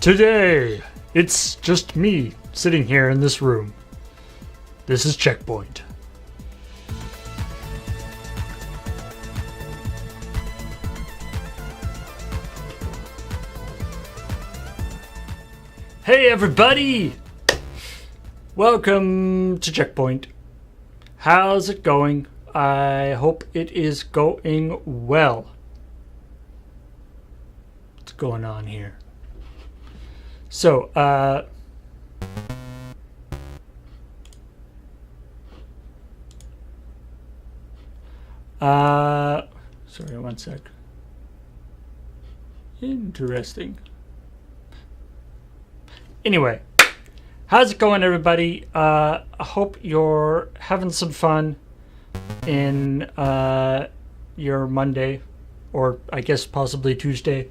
Today, it's just me sitting here in this room. This is Checkpoint. Hey everybody! Welcome to Checkpoint. How's it going? I hope it is going well. What's going on here? So, sorry, one sec. Interesting. Anyway, how's it going, everybody? I hope you're having some fun in your Monday, or I guess possibly Tuesday,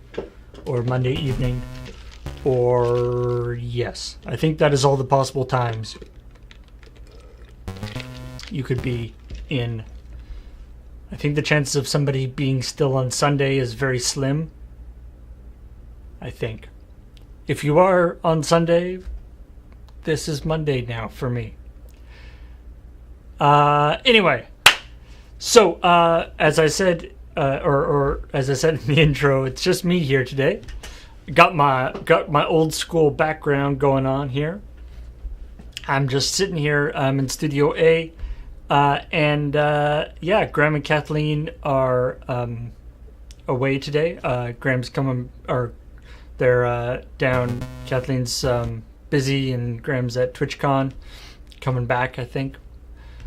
or Monday evening. Or yes, I think that is all the possible times you could be in. I think the chances of somebody being still on Sunday is very slim. I think. If you are on Sunday, this is Monday now for me. Anyway, so as I said, or as I said in the intro, it's just me here today. Got my old school background going on here. I'm just sitting here. I'm in Studio A, and Graham and Kathleen are away today. Graham's coming, or they're down. Kathleen's busy, and Graham's at TwitchCon, coming back, I think.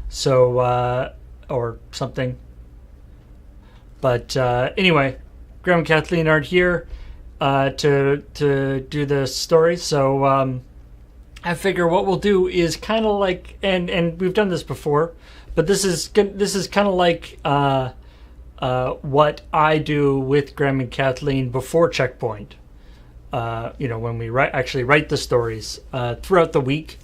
So or something. But anyway, Graham and Kathleen aren't here to do the story, so I figure what we'll do is kind of like, and we've done this before, but this is kind of like what I do with Graham and Kathleen before Checkpoint. When we write the stories throughout the week,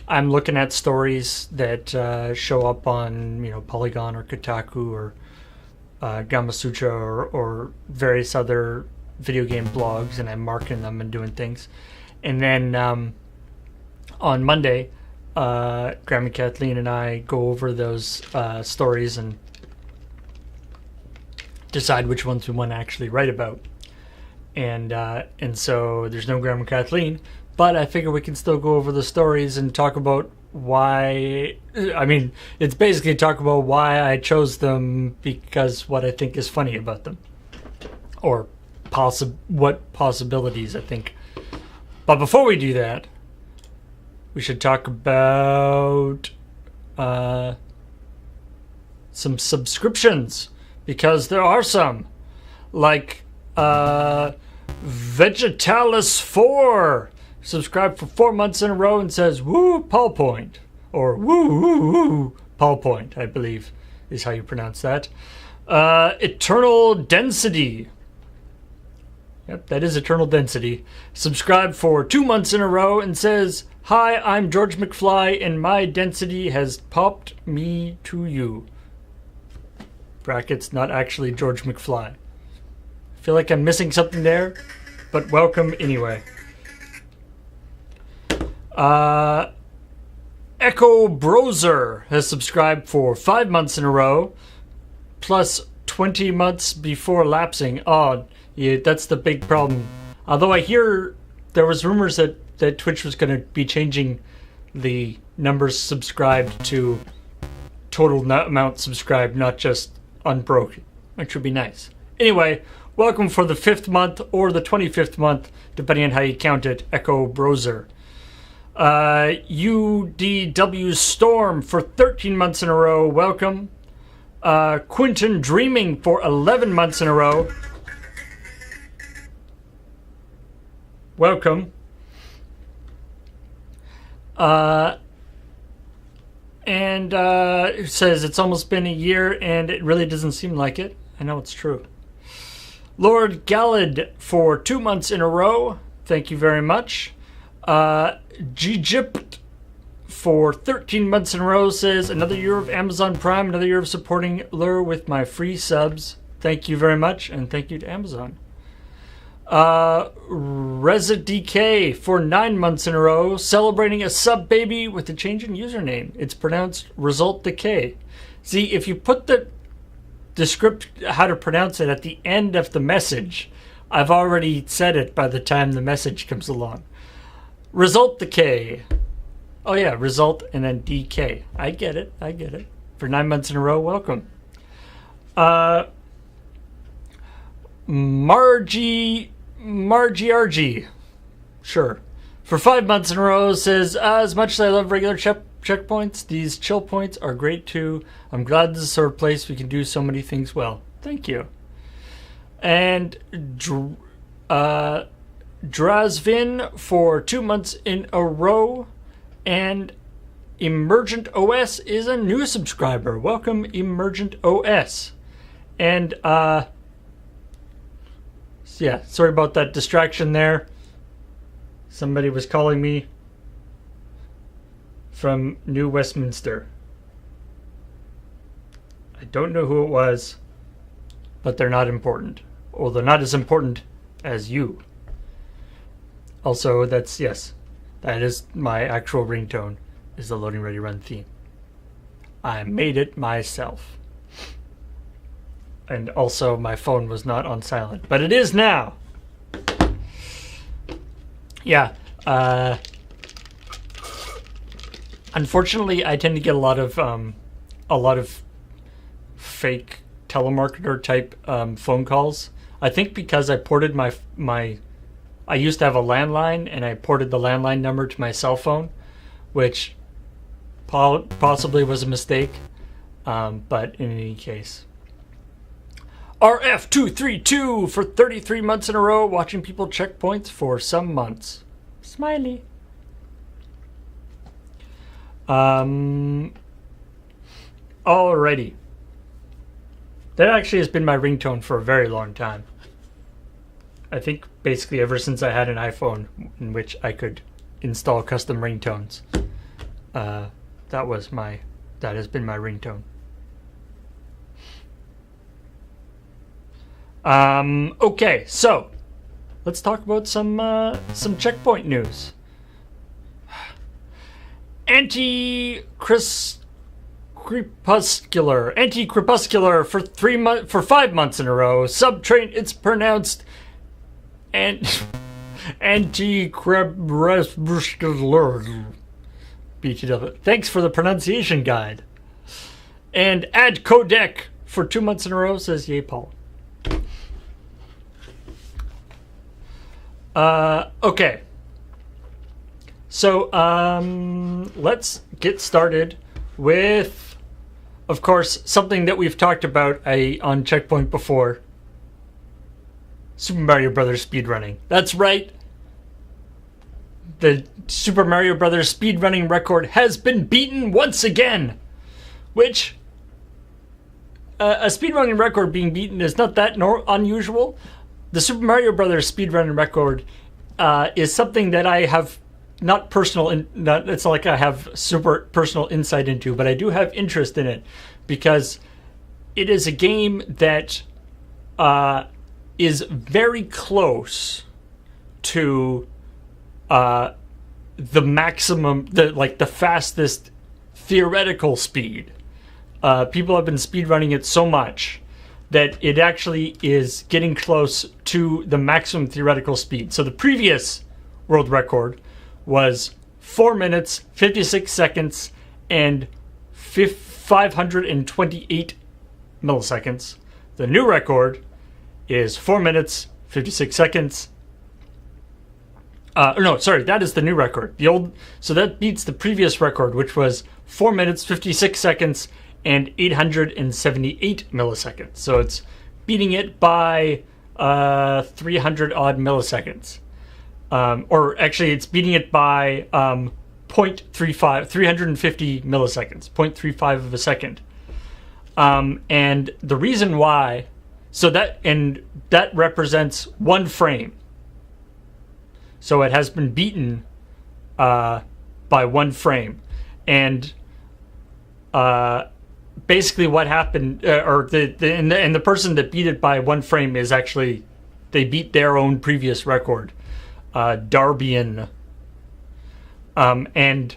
I'm looking at stories that show up on Polygon or Kotaku or Gamasutra or various other video game blogs, and I'm marking them and doing things. And then on Monday, Graham and Kathleen and I go over those stories and decide which ones we want to actually write about. And so there's no Graham and Kathleen, but I figure we can still go over the stories and talk about why. I mean, it's basically talk about why I chose them, because what I think is funny about them, or what possibilities I think. But before we do that, we should talk about some subscriptions, because there are some, like Vegetalis 4 subscribed for 4 months in a row and says, woo, Paul Point. Or woo, woo, woo, Paul Point, I believe is how you pronounce that. Eternal Density. Yep, that is Eternal Density. Subscribed for 2 months in a row and says, hi, I'm George McFly and my density has popped me to you. Brackets, not actually George McFly. I feel like I'm missing something there, but welcome anyway. Echo Broser has subscribed for 5 months in a row, plus 20 months before lapsing. Oh, yeah, that's the big problem. Although I hear there was rumors that Twitch was going to be changing the numbers subscribed to total amount subscribed, not just unbroken, which would be nice. Anyway, welcome for the 5th month or the 25th month, depending on how you count it, Echo Broser. UDW Storm for 13 months in a row, welcome. Quentin Dreaming for 11 months in a row, welcome. It says it's almost been a year and it really doesn't seem like it. I know it's true. Lord Gallad for 2 months in a row, thank you very much. Gypt for 13 months in a row says, another year of Amazon Prime, another year of supporting Lure with my free subs. Thank you very much, and thank you to Amazon. ResidDK for 9 months in a row, celebrating a sub baby with a change in username. It's pronounced Result Decay. See, if you put the how to pronounce it at the end of the message, I've already said it by the time the message comes along. Result Decay. Oh yeah, result and then DK. I get it. For 9 months in a row, welcome. Margie RG. Sure. For 5 months in a row, says, as much as I love regular checkpoints, these chill points are great too. I'm glad this is the sort of place we can do so many things well. Thank you. And Drazvin for 2 months in a row. And Emergent OS is a new subscriber. Welcome, Emergent OS. And, yeah, sorry about that distraction there. Somebody was calling me from New Westminster. I don't know who it was, but they're not important. Or they're not as important as you. Also, yes, that is my actual ringtone, is the Loading Ready Run theme. I made it myself. And also, my phone was not on silent, but it is now. Yeah. Unfortunately, I tend to get a lot of fake telemarketer type phone calls. I think because I ported my I used to have a landline, and I ported the landline number to my cell phone, which possibly was a mistake. But in any case. RF232 for 33 months in a row, watching people checkpoints for some months. Smiley. Alrighty. That actually has been my ringtone for a very long time. I think basically ever since I had an iPhone in which I could install custom ringtones. That has been my ringtone. Okay, so let's talk about some checkpoint news. Anti-crepuscular for 5 months in a row. Subtrain. It's pronounced anti-crepuscular. BTW. Thanks for the pronunciation guide. And add codec for 2 months in a row, says Yay Paul. Okay. So, let's get started with, of course, something that we've talked about on Checkpoint before. Super Mario Brothers speedrunning. That's right. The Super Mario Brothers speedrunning record has been beaten once again. Which, a speedrunning record being beaten is not that unusual. The Super Mario Brothers speedrunning record is something that I have not personal. It's not like I have super personal insight into, but I do have interest in it because it is a game that is very close to the maximum, the fastest theoretical speed. People have been speedrunning it so much that it actually is getting close to the maximum theoretical speed. So the previous world record was 4 minutes, 56 seconds, and 528 milliseconds. The new record is 4 minutes, 56 seconds. That is the new record. So that beats the previous record, which was 4 minutes, 56 seconds, and 878 milliseconds. So it's beating it by 300 odd milliseconds. Or actually, it's beating it by 350 milliseconds, 0.35 of a second. And the reason why, that represents one frame. So it has been beaten by one frame. And basically what happened, or the person that beat it by 1 frame is actually, they beat their own previous record, Darbian. And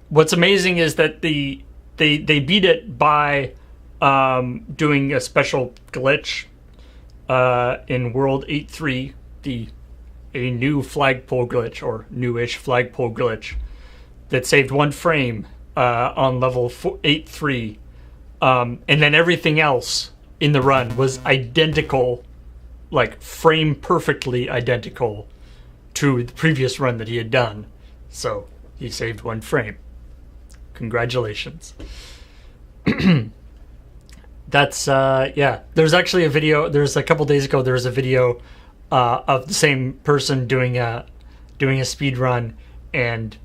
what's amazing is that they beat it by doing a special glitch in World 8.3, a new flagpole glitch, or newish flagpole glitch, that saved 1 frame on level 8.3, and then everything else in the run was identical, like frame perfectly identical to the previous run that he had done. So he saved 1 frame. Congratulations. That's yeah. There's actually a video. There's a couple days ago. There was a video of the same person doing a speed run, and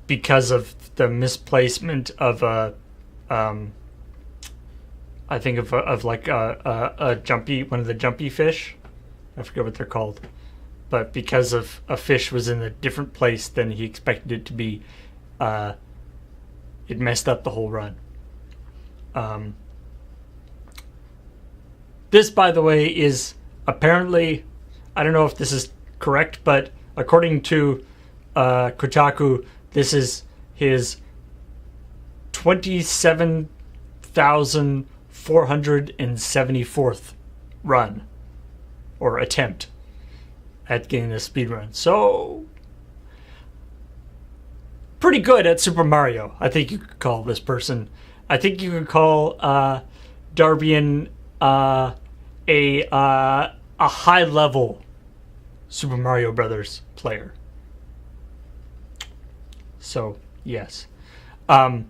because of the misplacement of a I think of like a jumpy, one of the jumpy fish. I forget what they're called, but because of a fish was in a different place than he expected it to be, it messed up the whole run. This, by the way, is apparently, I don't know if this is correct, but according to Kotaku, this is his 27,474th run, or attempt at getting this speed run. So, pretty good at Super Mario, I think you could call this person. I think you could call Darbian a high-level Super Mario Brothers player. So, yes. And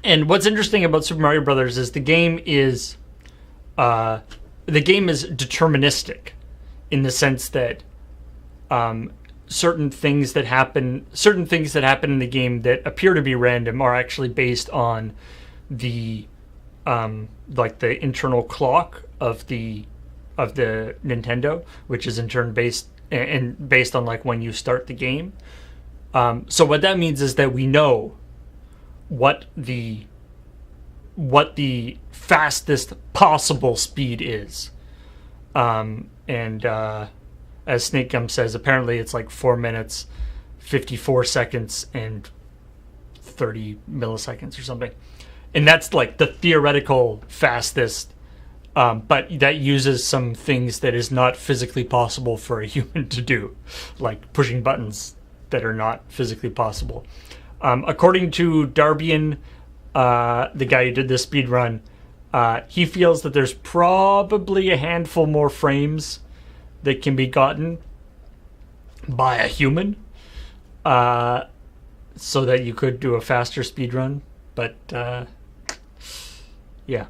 what's interesting about Super Mario Brothers is the game is deterministic, in the sense that certain things that happen in the game that appear to be random are actually based on the like the internal clock of the Nintendo, which is in turn based on like when you start the game. So what that means is that we know what the fastest possible speed is. And as Snake Gum says, apparently it's like 4 minutes, 54 seconds, and 30 milliseconds or something. And that's like the theoretical fastest, but that uses some things that is not physically possible for a human to do, like pushing buttons that are not physically possible. According to Darbian, the guy who did this speed run, he feels that there's probably a handful more frames that can be gotten by a human, so that you could do a faster speed run. But yeah.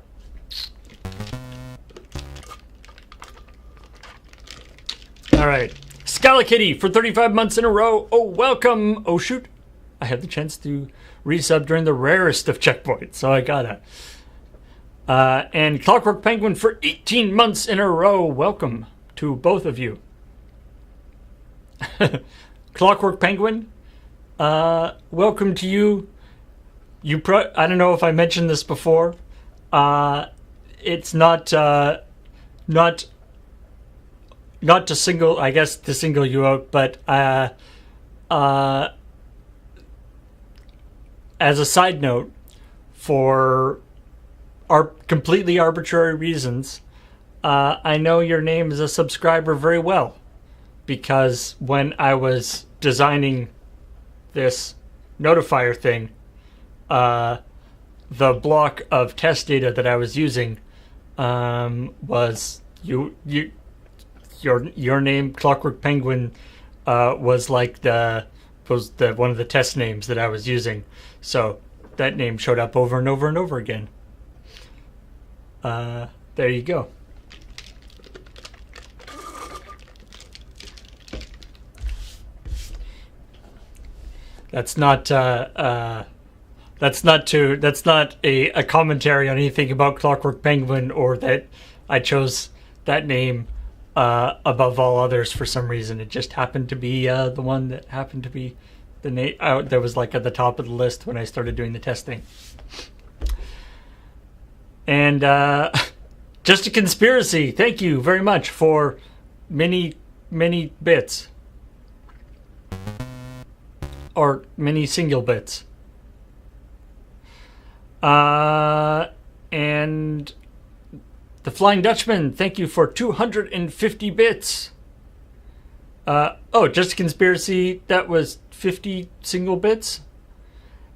All right, Scalakitty for 35 months in a row. Oh, welcome. Oh shoot, I had the chance to resub during the rarest of checkpoints, so I gotta. And Clockwork Penguin for 18 months in a row. Welcome to both of you. Clockwork Penguin, welcome to you. I don't know if I mentioned this before. It's not to single, I guess, to single you out, but as a side note, for completely arbitrary reasons, I know your name as a subscriber very well, because when I was designing this notifier thing, the block of test data that I was using was your name, Clockwork Penguin, was like one of the test names that I was using. So that name showed up over and over and over again. There you go. That's not a commentary on anything about Clockwork Penguin, or that I chose that name above all others for some reason. It just happened to be the one that happened to be the name that was like at the top of the list when I started doing the testing. And Just a Conspiracy, thank you very much for many bits. Or many single bits. And the Flying Dutchman, thank you for 250 bits. Just a Conspiracy, that was 50 single bits.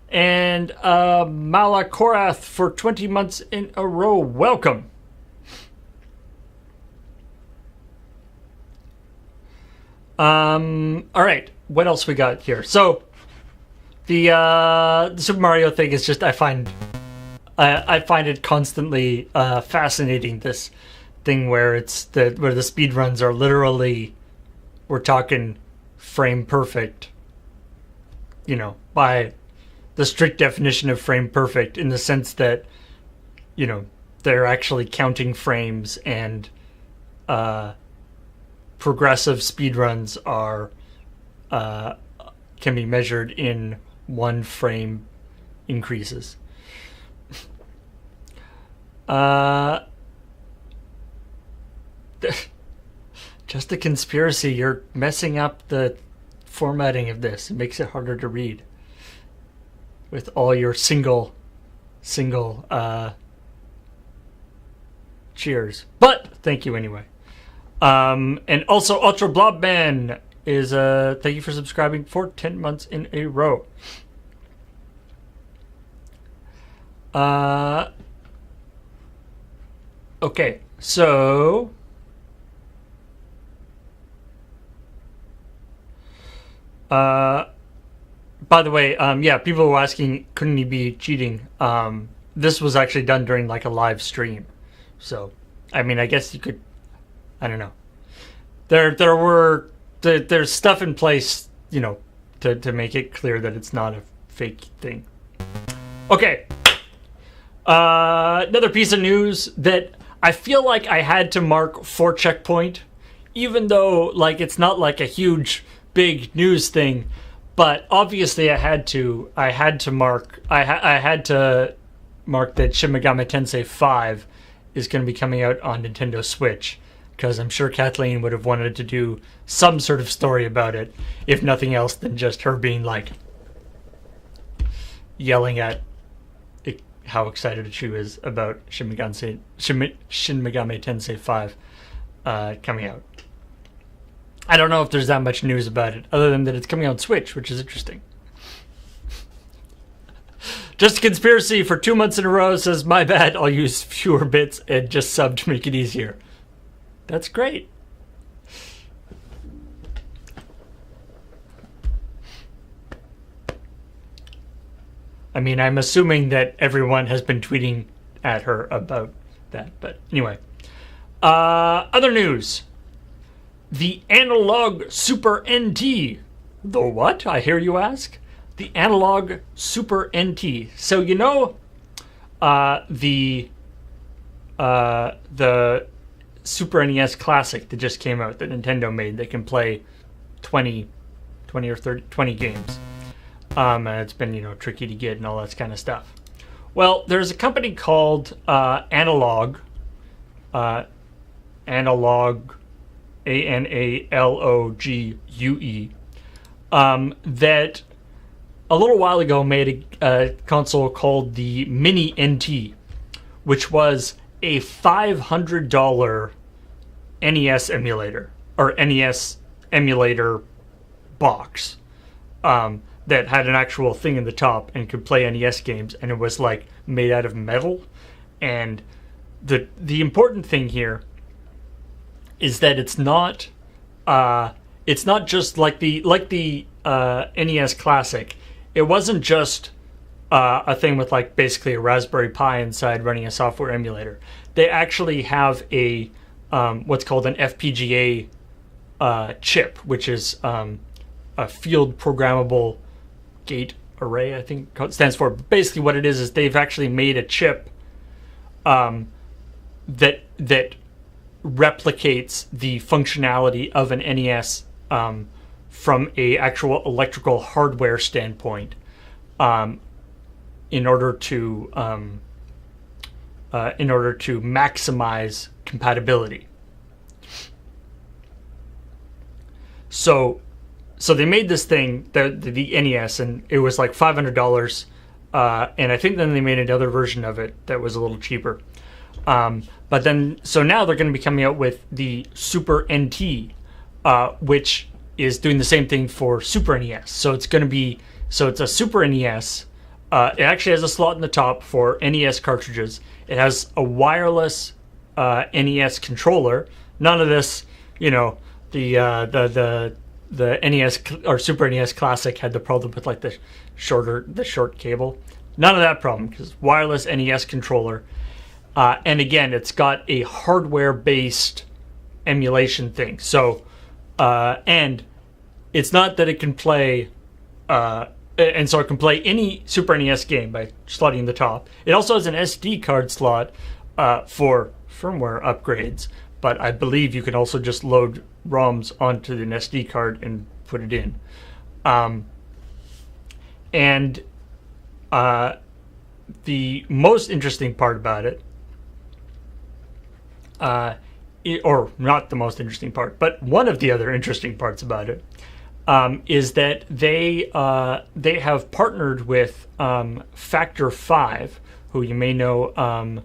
And Mala Korath for 20 months in a row. Welcome. All right, what else we got here? So the Super Mario thing is just I find it constantly fascinating. This thing where where the speed runs are literally, we're talking frame perfect. By the strict definition of frame perfect, in the sense that they're actually counting frames, and progressive speedruns are can be measured in 1 frame increases. Just a Conspiracy, you're messing up the formatting of this. It makes it harder to read with all your single cheers. But thank you anyway. And also Ultra Blobman is thank you for subscribing for 10 months in a row. Okay, so by the way, people were asking, couldn't he be cheating? This was actually done during like a live stream. So, I mean, I guess you could, I don't know. There's stuff in place, to make it clear that it's not a fake thing. Okay. Another piece of news that I feel like I had to mark for Checkpoint, even though like it's not like a huge big news thing, but obviously I had to mark that Shin Megami Tensei 5 is going to be coming out on Nintendo Switch, because I'm sure Kathleen would have wanted to do some sort of story about it, if nothing else than just her being like yelling at how excited she is about Shin Megami Tensei 5 coming out. I don't know if there's that much news about it, other than that it's coming on Switch, which is interesting. Just a Conspiracy for 2 months in a row says, my bad, I'll use fewer bits and just sub to make it easier. That's great. I mean, I'm assuming that everyone has been tweeting at her about that, but anyway. Other news. The Analog Super NT. The what? I hear you ask. The Analog Super NT. So the Super NES Classic that just came out that Nintendo made that can play 20 or 20 games. And it's been, tricky to get and all that kind of stuff. Well, there's a company called Analog, Analog, ANALOGUE, that a little while ago made a console called the Mini NT, which was a $500 NES emulator, or NES emulator box, that had an actual thing in the top and could play NES games, and it was like made out of metal. And the important thing here is that it's not just like the NES Classic. It wasn't just a thing with like basically a Raspberry Pi inside running a software emulator. They actually have a what's called an FPGA chip, which is a field programmable gate array, I think it stands for. Basically what it is they've actually made a chip that replicates the functionality of an NES from a actual electrical hardware standpoint, in order to in order to maximize compatibility. So they made this thing, the NES, and it was like $500. And I think then they made another version of it that was a little cheaper. But then, so now they're going to be coming out with the Super NT, which is doing the same thing for Super NES. So it's a Super NES. It actually has a slot in the top for NES cartridges. It has a wireless NES controller. None of this, the NES or Super NES Classic had the problem with like the short cable. None of that problem, because wireless NES controller. And again, it's got a hardware-based emulation thing. So, and it's not that it can play, and so it can play any Super NES game by slotting the top. It also has an SD card slot for firmware upgrades, but I believe you can also just load ROMs onto an SD card and put it in. And the most interesting part about it, or not the most interesting part, but one of the other interesting parts about it, is that they have partnered with Factor 5, who you may know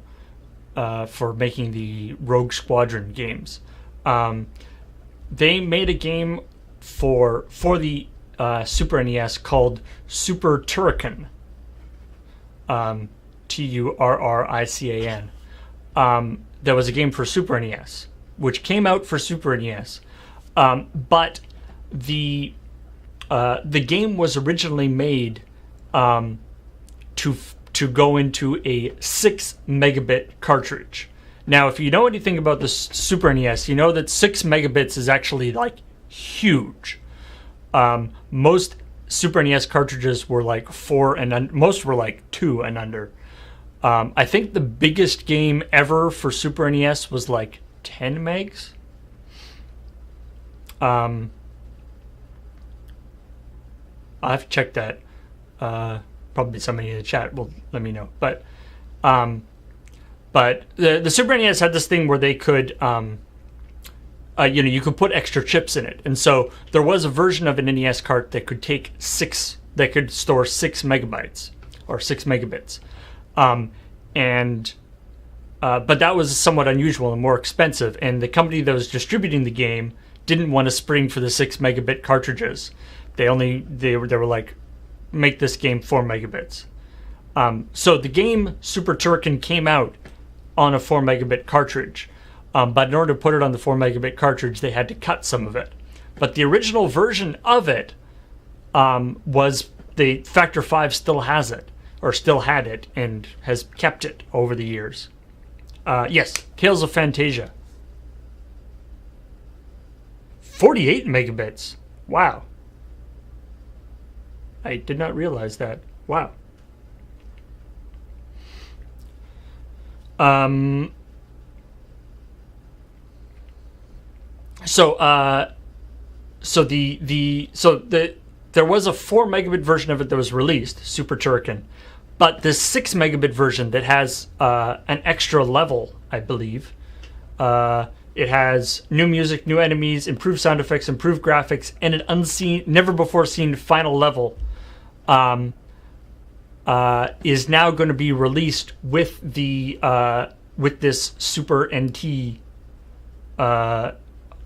for making the Rogue Squadron games. They made a game for the Super NES called Super Turrican. Turriccan. There was a game for Super NES, which came out for Super NES, but the game was originally made to go into a 6 megabit cartridge. Now, if you know anything about the Super NES, you know that 6 megabits is actually like huge. Most Super NES cartridges were like 4 and most were like 2 and under. I think the biggest game ever for Super NES was like 10 megs. I'll have to check that. Probably somebody in the chat will let me know. But the Super NES had this thing where they could, you could put extra chips in it, and so there was a version of an NES cart that could that could store 6 megabytes or 6 megabits, but that was somewhat unusual and more expensive. And the company that was distributing the game didn't want to spring for the 6 megabit cartridges. They were like, make this game 4 megabits. So the game Super Turrican came out on a 4 megabit cartridge, but in order to put it on the 4 megabit cartridge, they had to cut some of it. But the original version of it was the Factor 5 still has it, or still had it, and has kept it over the years. Yes, Tales of Fantasia. 48 megabits. Wow. I did not realize that. Wow. There was a 4 megabit version of it that was released, Super Turrican, but this 6 megabit version that has an extra level, I believe. It has new music, new enemies, improved sound effects, improved graphics, and an never before seen final level. Is now going to be released with this Super NT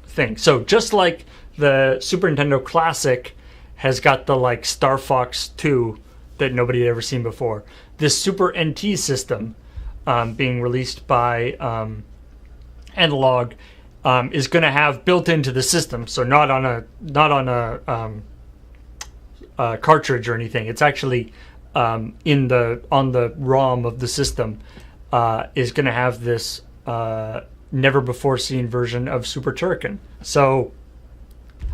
thing. So just like the Super Nintendo Classic has got the like Star Fox 2 that nobody had ever seen before, this Super NT system being released by Analog is going to have built into the system. So not on a cartridge or anything. It's actually on the ROM of the system is going to have this never before seen version of Super Turrican. So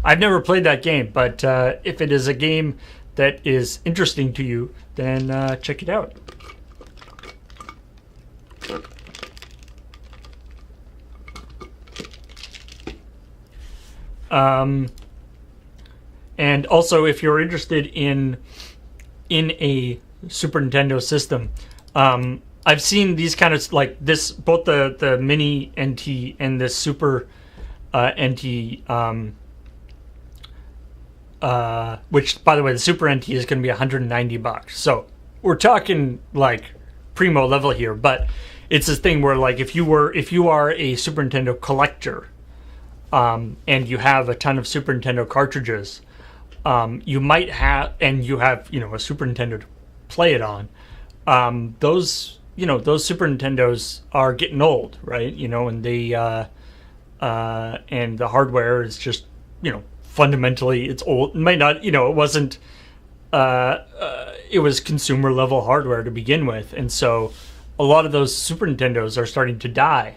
I've never played that game, but if it is a game that is interesting to you, then check it out. And also, if you're interested in a Super Nintendo system, I've seen these kind of like this, both the mini NT and the super NT. Which, by the way, the super NT is going to be $190. So we're talking like primo level here, but it's this thing where like if you are a Super Nintendo collector, and you have a ton of Super Nintendo cartridges, you might have, and you have a Super Nintendo to play it on. Those Super Nintendos are getting old, right? And they and the hardware is just fundamentally it's old. It might not, it wasn't. It was consumer level hardware to begin with, and so a lot of those Super Nintendos are starting to die,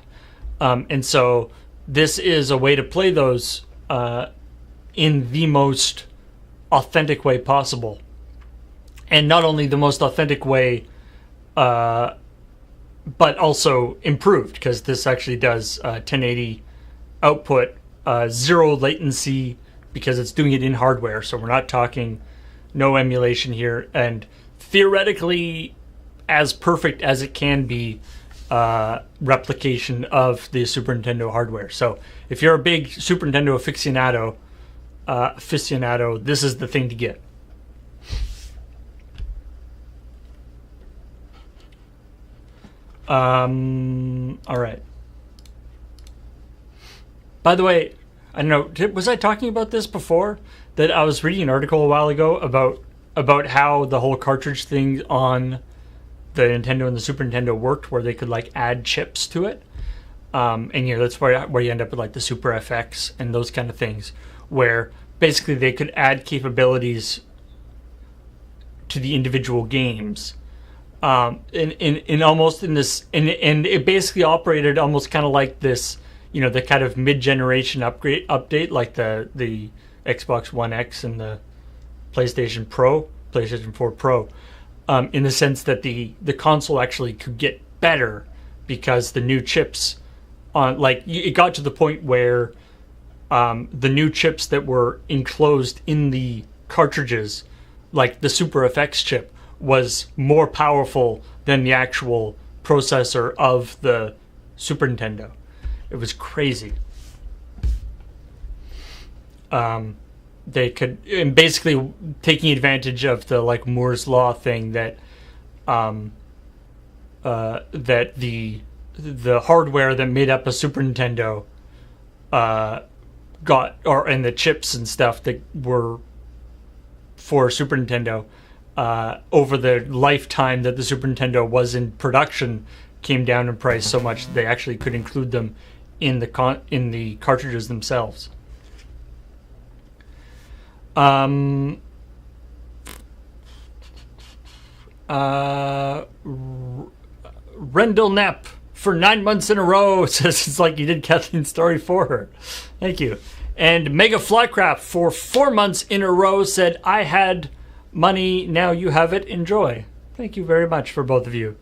and so this is a way to play those in the most authentic way possible, and not only the most authentic way, but also improved, because this actually does 1080 output, zero latency, because it's doing it in hardware. So we're not talking no emulation here, and theoretically as perfect as it can be replication of the Super Nintendo hardware. So if you're a big Super Nintendo aficionado, this is the thing to get. All right. By the way, I don't know, was I talking about this before? That I was reading an article a while ago about how the whole cartridge thing on the Nintendo and the Super Nintendo worked, where they could like add chips to it, and that's where you end up with like the Super FX and those kind of things, where basically they could add capabilities to the individual games, in almost in this, and it basically operated almost kind of like this, the kind of mid-generation update, like the Xbox One X and the PlayStation 4 Pro, in the sense that the console actually could get better because the new chips it got to the point where the new chips that were enclosed in the cartridges, like the Super FX chip, was more powerful than the actual processor of the Super Nintendo. It was crazy. They could, and basically taking advantage of the like Moore's law thing that that the hardware that made up a Super Nintendo and the chips and stuff that were for Super Nintendo over the lifetime that the Super Nintendo was in production came down in price so much that they actually could include them in the cartridges themselves. Rendell Knapp for 9 months in a row says it's like you did Kathleen's story for her. Thank you. And Mega Flycraft for 4 months in a row said, I had money, now you have it, enjoy. Thank you very much for both of you.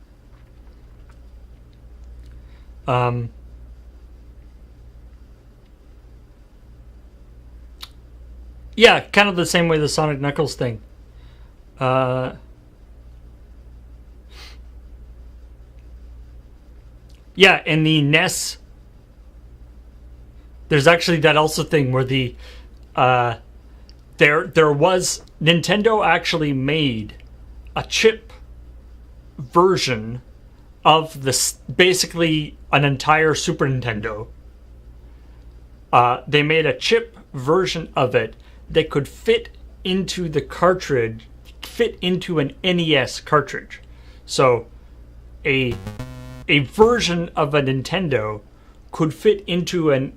Yeah, kind of the same way the Sonic Knuckles thing. Yeah, and the NES, there's actually that also thing where the there was, Nintendo actually made a chip version of this, basically an entire Super Nintendo. They made a chip version of it that could fit into the cartridge, fit into an NES cartridge. So a version of a Nintendo could fit into a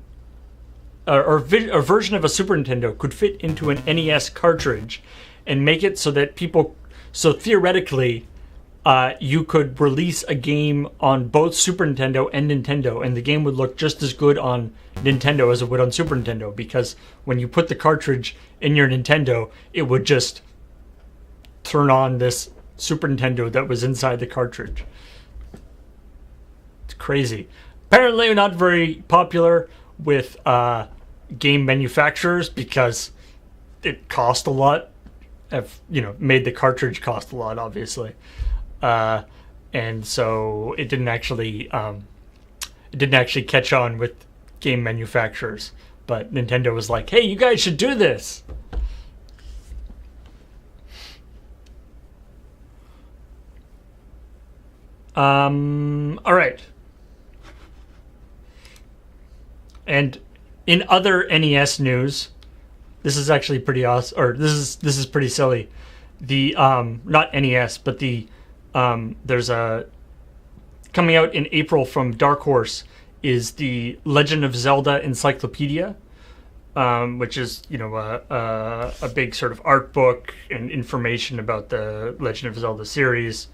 version of a Super Nintendo could fit into an NES cartridge, and make it so that so theoretically, you could release a game on both Super Nintendo and Nintendo, and the game would look just as good on Nintendo as it would on Super Nintendo, because when you put the cartridge in your Nintendo, it would just turn on this Super Nintendo that was inside the cartridge. It's crazy. Apparently not very popular with game manufacturers because it cost a lot. Made the cartridge cost a lot, obviously. And and so it didn't actually catch on with game manufacturers. But Nintendo was like, "Hey, you guys should do this." All right. And in other NES news, this is actually pretty awesome, or this is pretty silly. The not NES, but the there's a coming out in April from Dark Horse is the Legend of Zelda Encyclopedia, which is a big sort of art book and information about the Legend of Zelda series.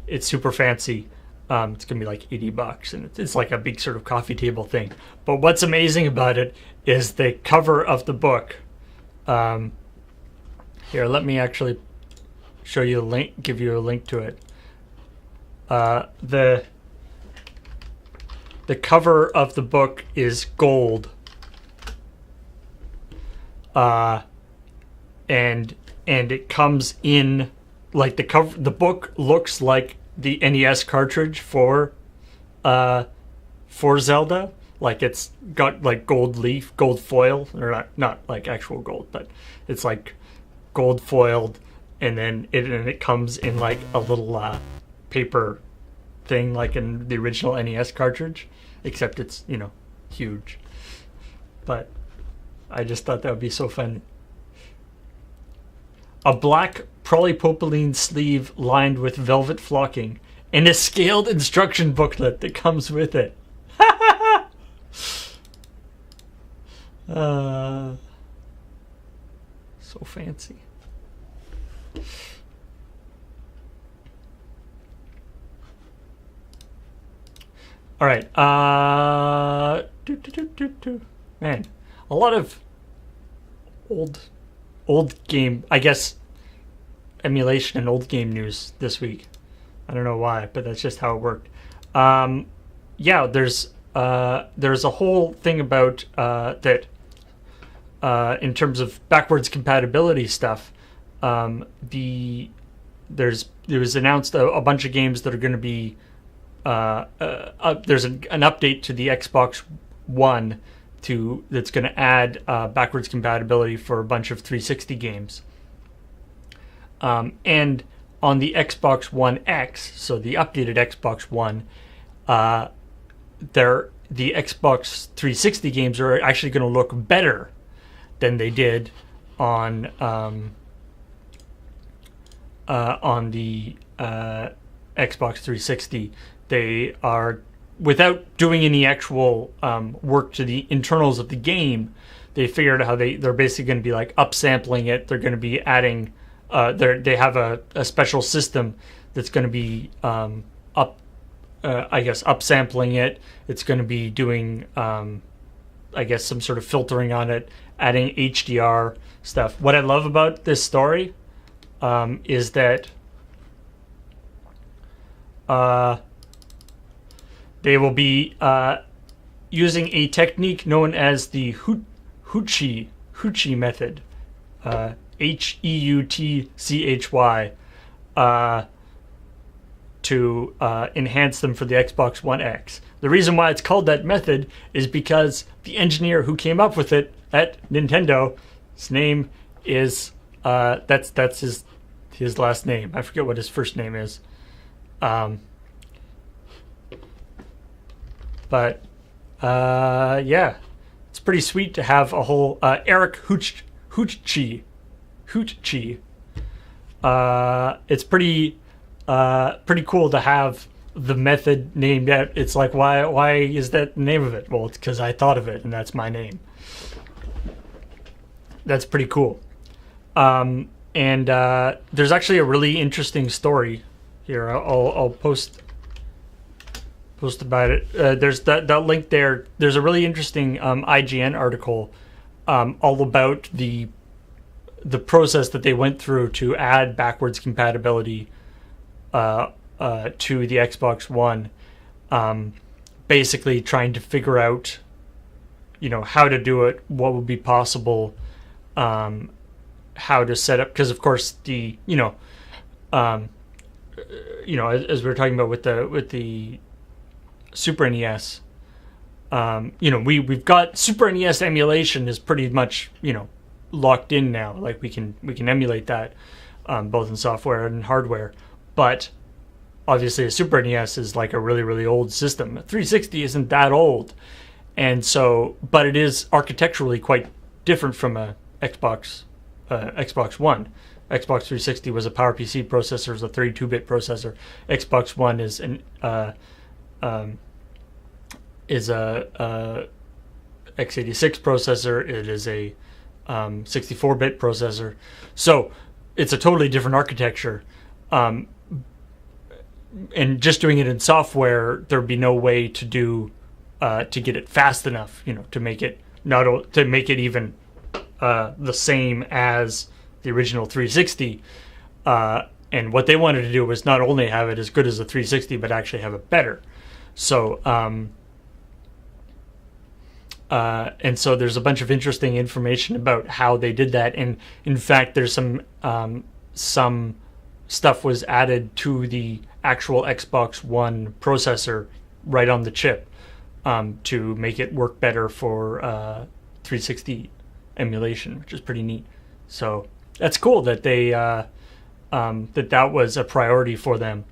It's super fancy. It's gonna be like $80, and it's like a big sort of coffee table thing. But what's amazing about it is the cover of the book. Here, let me actually show you a link. Give you a link to it. The cover of the book is gold. And it comes in like the book looks like the NES cartridge for Zelda. Like it's got like gold foil, or not like actual gold, but it's like gold foiled, and then it comes in like a little paper thing, like in the original NES cartridge, except it's huge. But I just thought that would be so fun. A black polypropylene sleeve lined with velvet flocking, and a scaled instruction booklet that comes with it. So fancy. All right. Man, a lot of old game, I guess, emulation and old game news this week. I don't know why, but that's just how it worked. Yeah, there's a whole thing about that in terms of backwards compatibility stuff. It was announced a bunch of games that are going to be there's an update to the Xbox One that's going to add backwards compatibility for a bunch of 360 games. And on the Xbox One X, so the updated Xbox One, the Xbox 360 games are actually going to look better than they did on the Xbox 360. They are, without doing any actual work to the internals of the game, they figured out how they're basically going to be like upsampling it. They're going to be adding. They have a special system that's going to be upsampling it. It's going to be doing some sort of filtering on it, adding HDR stuff. What I love about this story is that they will be using a technique known as the Heuchy method. HEUTCHY to enhance them for the Xbox One X. The reason why it's called that method is because the engineer who came up with it at Nintendo, his name is that's his last name. I forget what his first name is. But yeah, it's pretty sweet to have a whole Eric Heuchy. It's pretty cool to have the method named out. It's like, why is that the name of it? Well, it's because I thought of it, and that's my name. That's pretty cool. And there's actually a really interesting story here. I'll post about it. There's that link there. There's a really interesting IGN article all about the process that they went through to add backwards compatibility to the Xbox One. Basically trying to figure out, how to do it, what would be possible, how to set up, because of course the, as we were talking about with the Super NES, we've got Super NES emulation is pretty much locked in now. Like we can emulate that both in software and hardware, but obviously a Super NES is like a really, really old system. A 360 isn't that old, and so but it is architecturally quite different from a Xbox One. Xbox 360 was a PowerPC processor, is a 32-bit processor. Xbox One is a x86 processor. It is a 64-bit processor. So it's a totally different architecture. And just doing it in software, there'd be no way to do to get it fast enough, to make it even the same as the original 360. And what they wanted to do was not only have it as good as the 360, but actually have it better. So, and so there's a bunch of interesting information about how they did that. And in fact, there's some stuff was added to the actual Xbox One processor right on the chip to make it work better for 360 emulation, which is pretty neat. So that's cool that they that was a priority for them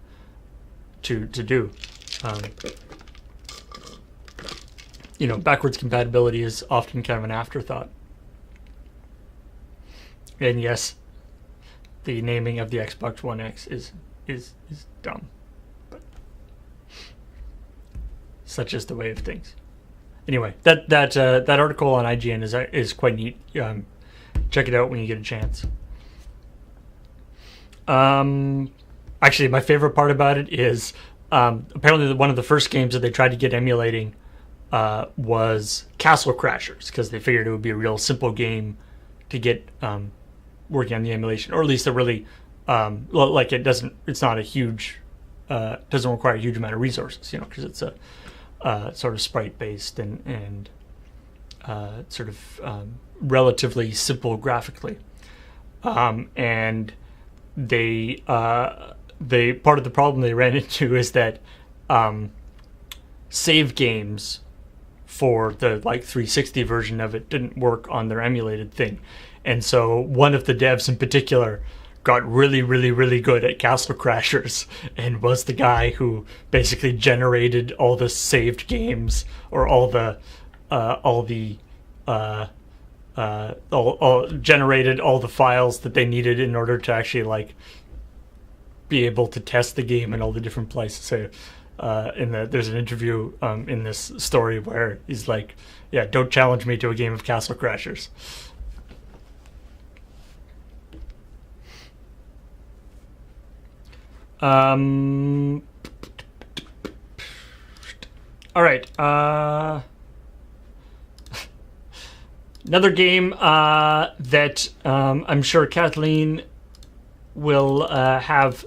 to do. Backwards compatibility is often kind of an afterthought. And yes, the naming of the Xbox One X is dumb, but such is the way of things. Anyway, that article on IGN is quite neat. Check it out when you get a chance. Actually, my favorite part about it is apparently one of the first games that they tried to get emulating was Castle Crashers, because they figured it would be a real simple game to get working on the emulation, or at least a really it's not a huge doesn't require a huge amount of resources, because it's a sort of sprite based and sort of relatively simple graphically, and they part of the problem they ran into is that save games for the 360 version of it didn't work on their emulated thing. And so one of the devs in particular got really, really, really good at Castle Crashers and was the guy who basically generated all the saved games, or generated all the files that they needed in order to actually be able to test the game in all the different places. So there's an interview in this story where he's like, yeah, don't challenge me to a game of Castle Crashers. All right. Another game that I'm sure Kathleen will have.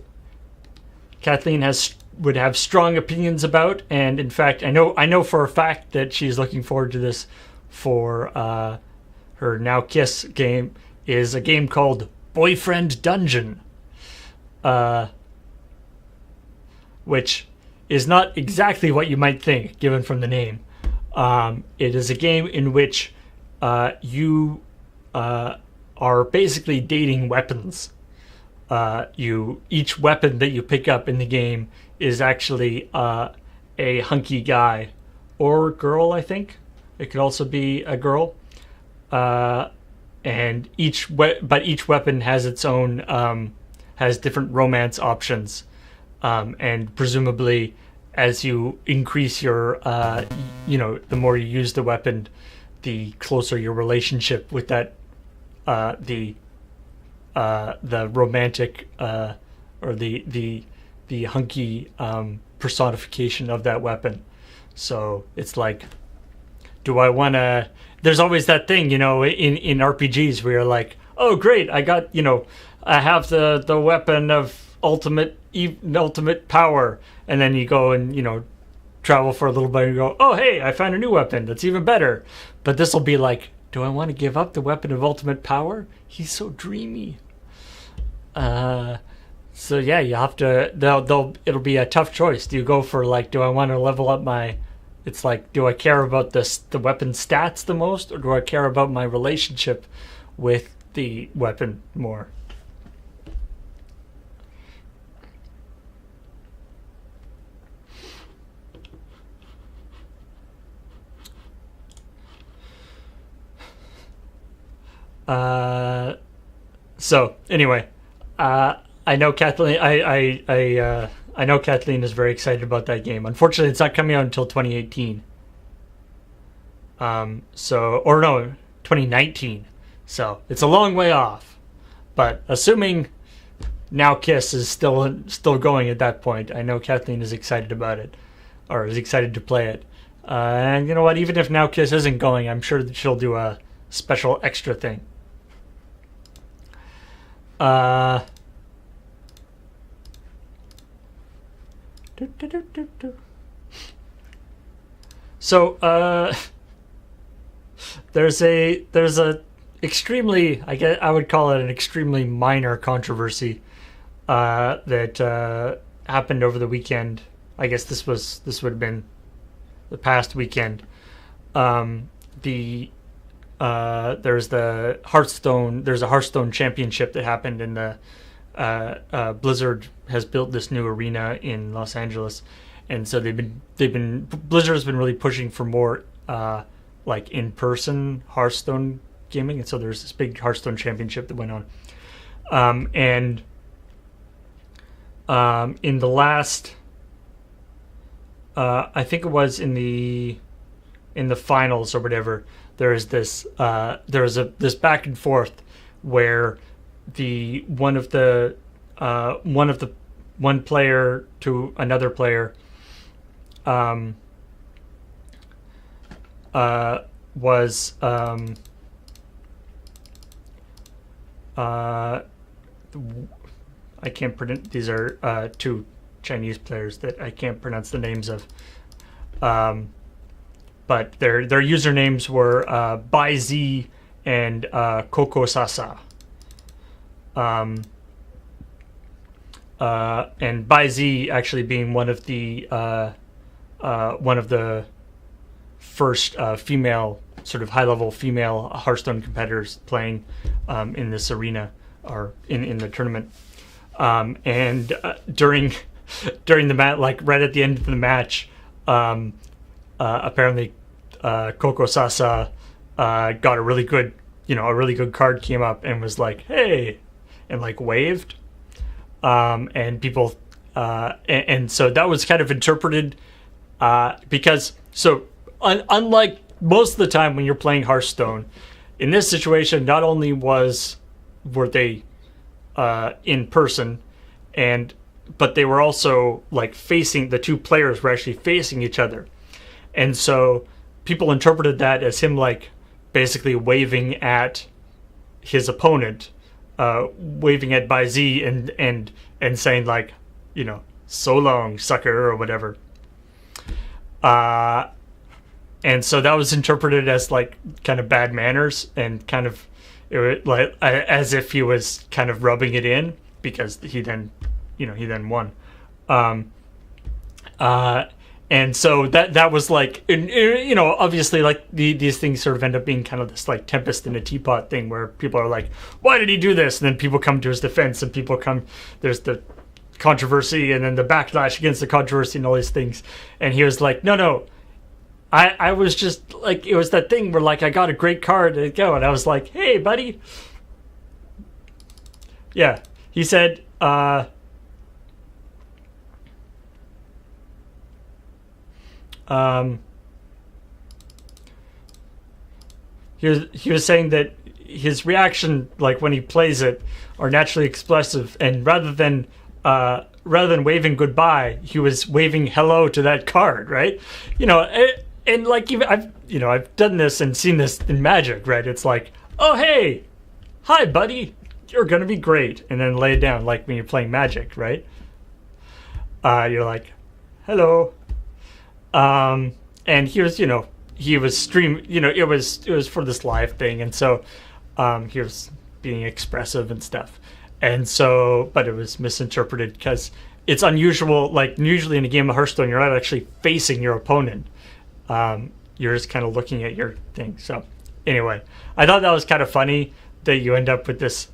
Kathleen would have strong opinions about, and in fact, I know for a fact that she's looking forward to this for her Now Kiss game. Is a game called Boyfriend Dungeon, which is not exactly what you might think, given from the name. It is a game in which you are basically dating weapons. Each weapon that you pick up in the game is actually a hunky guy or girl. I think it could also be a girl. And each weapon has its own has different romance options. And presumably, as you increase your, the more you use the weapon, the closer your relationship with that, the romantic or the hunky personification of that weapon. So it's like, do I want to? There's always that thing, in RPGs where you're like, oh great, I have the weapon of ultimate power, and then you go and travel for a little bit and go, oh hey, I found a new weapon that's even better. But this will be like, do I want to give up the weapon of ultimate power? He's so dreamy. So yeah, you have to. They'll. It'll be a tough choice. Do you go for like? Do I want to level up my? It's like, do I care about the weapon stats the most, or do I care about my relationship with the weapon more? So anyway, I know Kathleen. I know Kathleen is very excited about that game. Unfortunately, it's not coming out until 2018. Or no, 2019. So it's a long way off. But assuming Now Kiss is still going at that point, I know Kathleen is excited about it, or is excited to play it. And you know what? Even if Now Kiss isn't going, I'm sure that she'll do a special extra thing. So there's a extremely, I would call it an extremely minor controversy that happened over the weekend. I guess this would have been the past weekend. There's a Hearthstone championship that happened in the Blizzard has built this new arena in Los Angeles, and so Blizzard has been really pushing for more like in-person Hearthstone gaming, and so there's this big Hearthstone championship that went on, and in the last, I think it was in the finals or whatever, there was this back and forth where one player to another player was I can't pronounce, these are two Chinese players that I can't pronounce the names of, but their usernames were BaiZ and Coco Sasa. And BaiZ actually being one of the first female, sort of high-level female Hearthstone competitors playing in this arena, or in the tournament. And during the match, like right at the end of the match, apparently Coco Sasa got a really good card, came up and was like, "Hey," and like waved, and people, and so that was kind of interpreted because unlike most of the time when you're playing Hearthstone, in this situation, not only were they in person, but they were also like the two players were actually facing each other, and so people interpreted that as him like basically waving at his opponent, waving at BaiZ and saying like, you know, "So long, sucker," or whatever. And so that was interpreted as like kind of bad manners, and kind of like as if he was kind of rubbing it in because he then won. And so that was like, you know, obviously like these things sort of end up being kind of this like tempest in a teapot thing where people are like, "Why did he do this?" And then people come to his defense, and there's the controversy and then the backlash against the controversy and all these things. And he was like, no, I was just like, it was that thing where like I got a great card to go, and I was like, "Hey, buddy." Yeah, he said, he was saying that his reaction, like when he plays it, are naturally expressive, and rather than waving goodbye, he was waving hello to that card, right? You know, and like even I've done this and seen this in Magic, right? It's like, "Oh hey, hi buddy, you're gonna be great," and then lay it down, like when you're playing Magic, right? You're like, "Hello," and he was it was for this live thing, and so he was being expressive and stuff, And so, but it was misinterpreted because it's unusual. Like usually in a game of Hearthstone, you're not actually facing your opponent. You're just kind of looking at your thing. So anyway, I thought that was kind of funny that you end up with this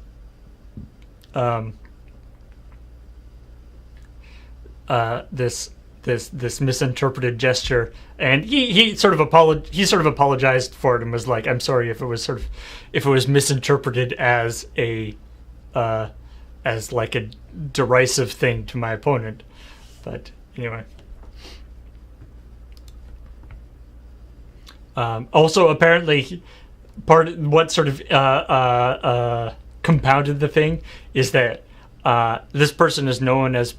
this misinterpreted gesture, and he sort of apologized for it and was like, "I'm sorry if it was misinterpreted as as like a derisive thing to my opponent." But anyway, also apparently what sort of compounded the thing is that this person is known as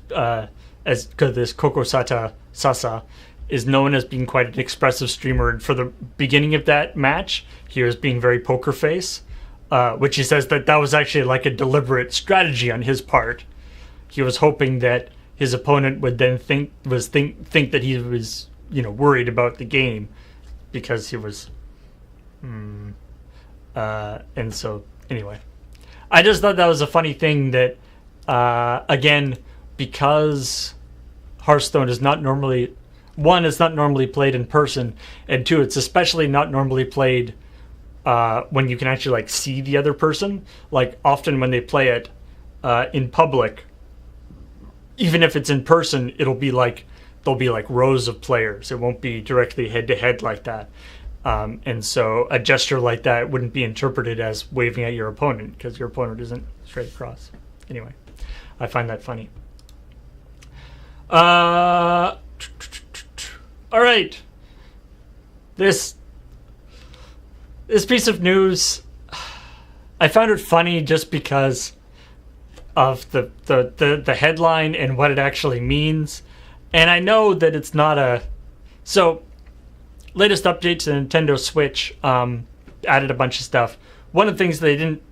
this Kokosata Sasa is known as being quite an expressive streamer, and for the beginning of that match, he was being very poker face, which he says that was actually like a deliberate strategy on his part. He was hoping that his opponent would then think that he was worried about the game because he was, and so anyway, I just thought that was a funny thing that again, because Hearthstone is not normally, one, it's not normally played in person, and two, it's especially not normally played when you can actually like see the other person. Like often when they play it in public, even if it's in person, there'll be like rows of players. It won't be directly head to head like that. And so a gesture like that wouldn't be interpreted as waving at your opponent because your opponent isn't straight across. Anyway, I find that funny. All right. This piece of news, I found it funny just because of the headline and what it actually means. And I know that it's not a... So, latest update to the Nintendo Switch added a bunch of stuff. One of the things they didn't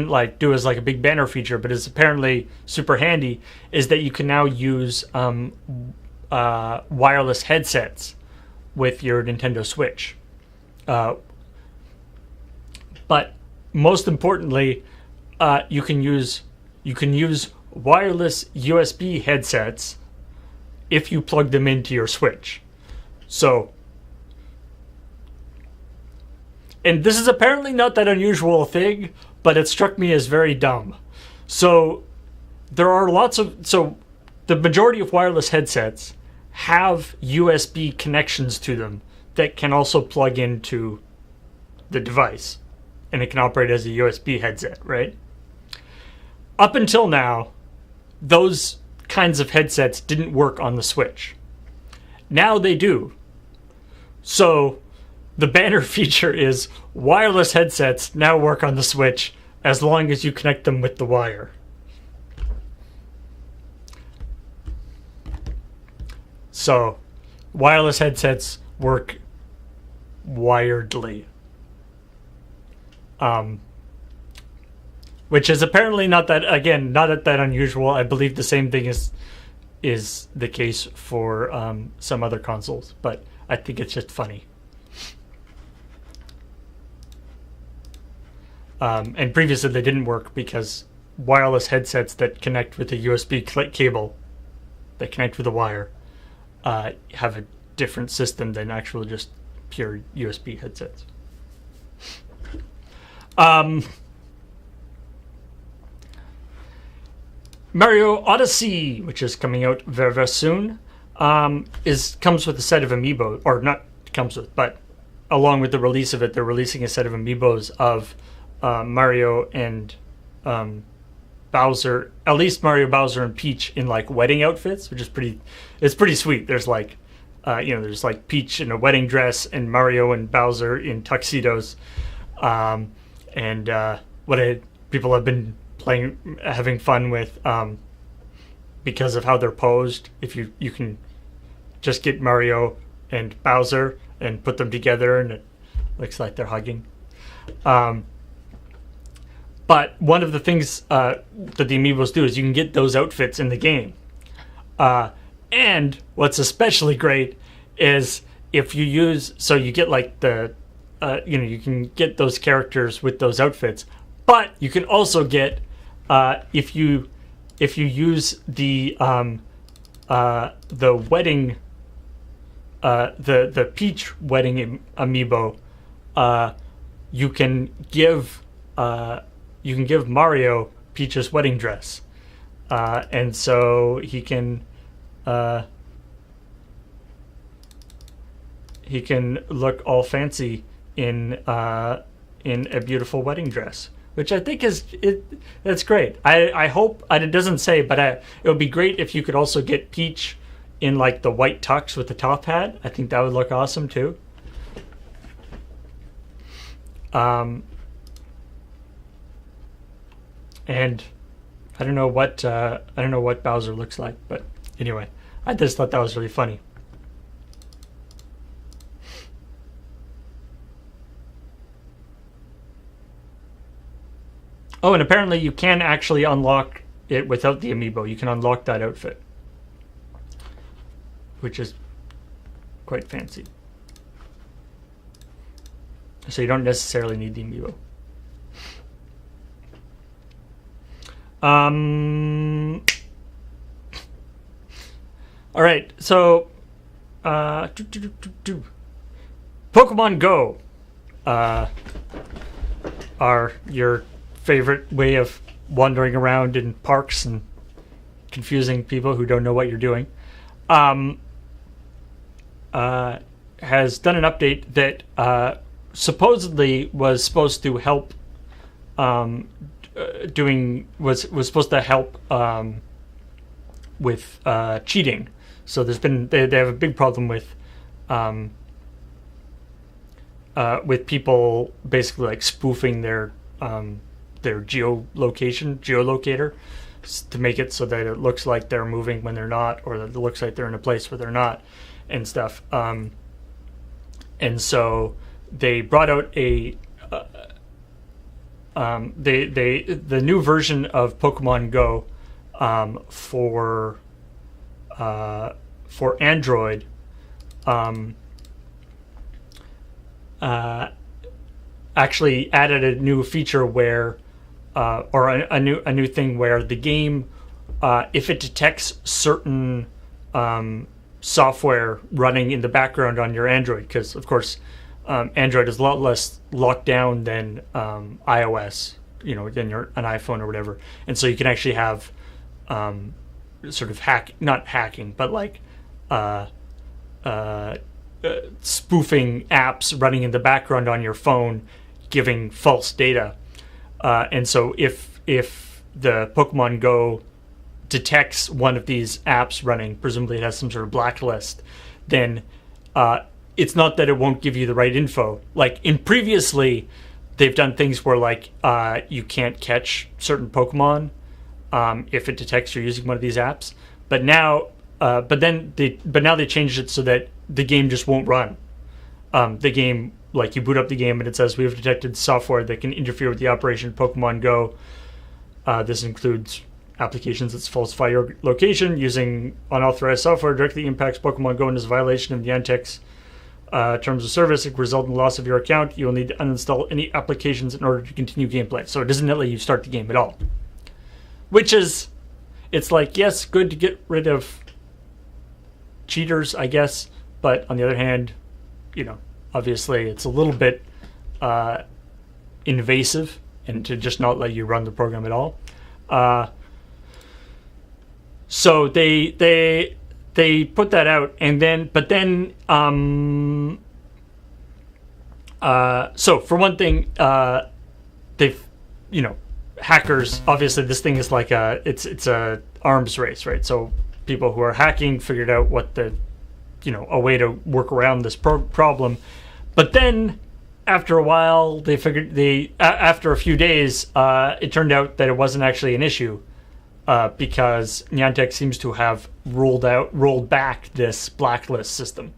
like do as like a big banner feature, but is apparently super handy, is that you can now use wireless headsets with your Nintendo Switch. But most importantly, you can use wireless USB headsets if you plug them into your Switch. So, and this is apparently not that unusual a thing, but it struck me as very dumb. So there are the majority of wireless headsets have USB connections to them that can also plug into the device, and it can operate as a USB headset, right? Up until now, those kinds of headsets didn't work on the Switch. Now they do. So the banner feature is wireless headsets now work on the Switch as long as you connect them with the wire. So wireless headsets work wiredly. Which is apparently not that unusual. I believe the same thing is the case for some other consoles, but I think it's just funny. And previously they didn't work because wireless headsets that connect with a USB cable that connect with a wire have a different system than actual just pure USB headsets. Mario Odyssey, which is coming out very, very soon, comes with a set of amiibo, or not comes with, but along with the release of it, they're releasing a set of amiibos of Mario and Bowser, at least Mario, Bowser, and Peach in like wedding outfits, which is pretty sweet. There's like, there's like Peach in a wedding dress and Mario and Bowser in tuxedos, and people have been having fun with, because of how they're posed. If you can just get Mario and Bowser and put them together, and it looks like they're hugging. But one of the things that the amiibos do is you can get those outfits in the game. And what's especially great is if you you get like you can get those characters with those outfits, but you can also get if you use the wedding the Peach wedding amiibo, you can give Mario Peach's wedding dress, and so he can look all fancy in a beautiful wedding dress, which I think that's great. I hope, and it doesn't say, but it would be great if you could also get Peach in like the white tux with the top hat. I think that would look awesome too. And I don't know what Bowser looks like, but anyway, I just thought that was really funny. Oh, and apparently you can actually unlock it without the amiibo. You can unlock that outfit, which is quite fancy. So you don't necessarily need the amiibo. All right, so Pokemon Go are your favorite way of wandering around in parks and confusing people who don't know what you're doing. Has done an update that supposedly was supposed to help was supposed to help with cheating. So they have a big problem with people basically like spoofing their geolocator to make it so that it looks like they're moving when they're not, or that it looks like they're in a place where they're not, and stuff. And so they brought out the new version of Pokemon Go for Android. Actually added a new feature where, or a new thing where the game, if it detects certain software running in the background on your Android, because of course Android is a lot less locked down than iOS, than an iPhone or whatever, and so you can actually have sort of not hacking, but like spoofing apps running in the background on your phone, giving false data. And so if the Pokemon Go detects one of these apps running, presumably it has some sort of blacklist, then it's not that it won't give you the right info. Like previously, they've done things where like you can't catch certain Pokemon if it detects you're using one of these apps. But now, now they changed it so that the game just won't run. The game, like you boot up the game and it says we have detected software that can interfere with the operation of Pokemon Go. This includes applications that falsify your location, using unauthorized software directly impacts Pokemon Go and is a violation of the Niantic's terms of service. It can result in the loss of your account. You will need to uninstall any applications in order to continue gameplay. So it doesn't let you start the game at all. Which is, it's like, yes, good to get rid of cheaters, I guess. But on the other hand, obviously it's a little bit invasive, and to just not let you run the program at all. So they put that out, and then so for one thing, they've hackers, obviously this thing is like it's a arms race, right? So people who are hacking figured out what a way to work around this problem. But then after a while, after a few days, it turned out that it wasn't actually an issue, because Niantic seems to have rolled back this blacklist system.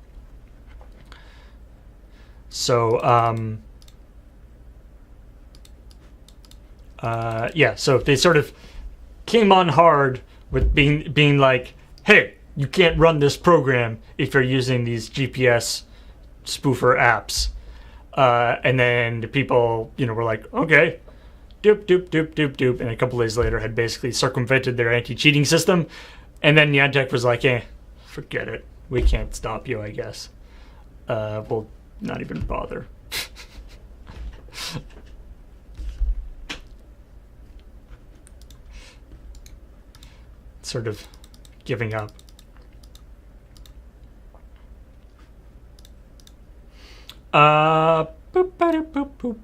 So so they sort of came on hard with being like, hey, you can't run this program if you're using these GPS spoofer apps. And then the people, were like, okay, doop, doop, doop, doop, doop, and a couple days later had basically circumvented their anti-cheating system. And then Niantic was like, forget it. We can't stop you, I guess. We'll not even bother. Sort of giving up. Boop, boop, boop, boop.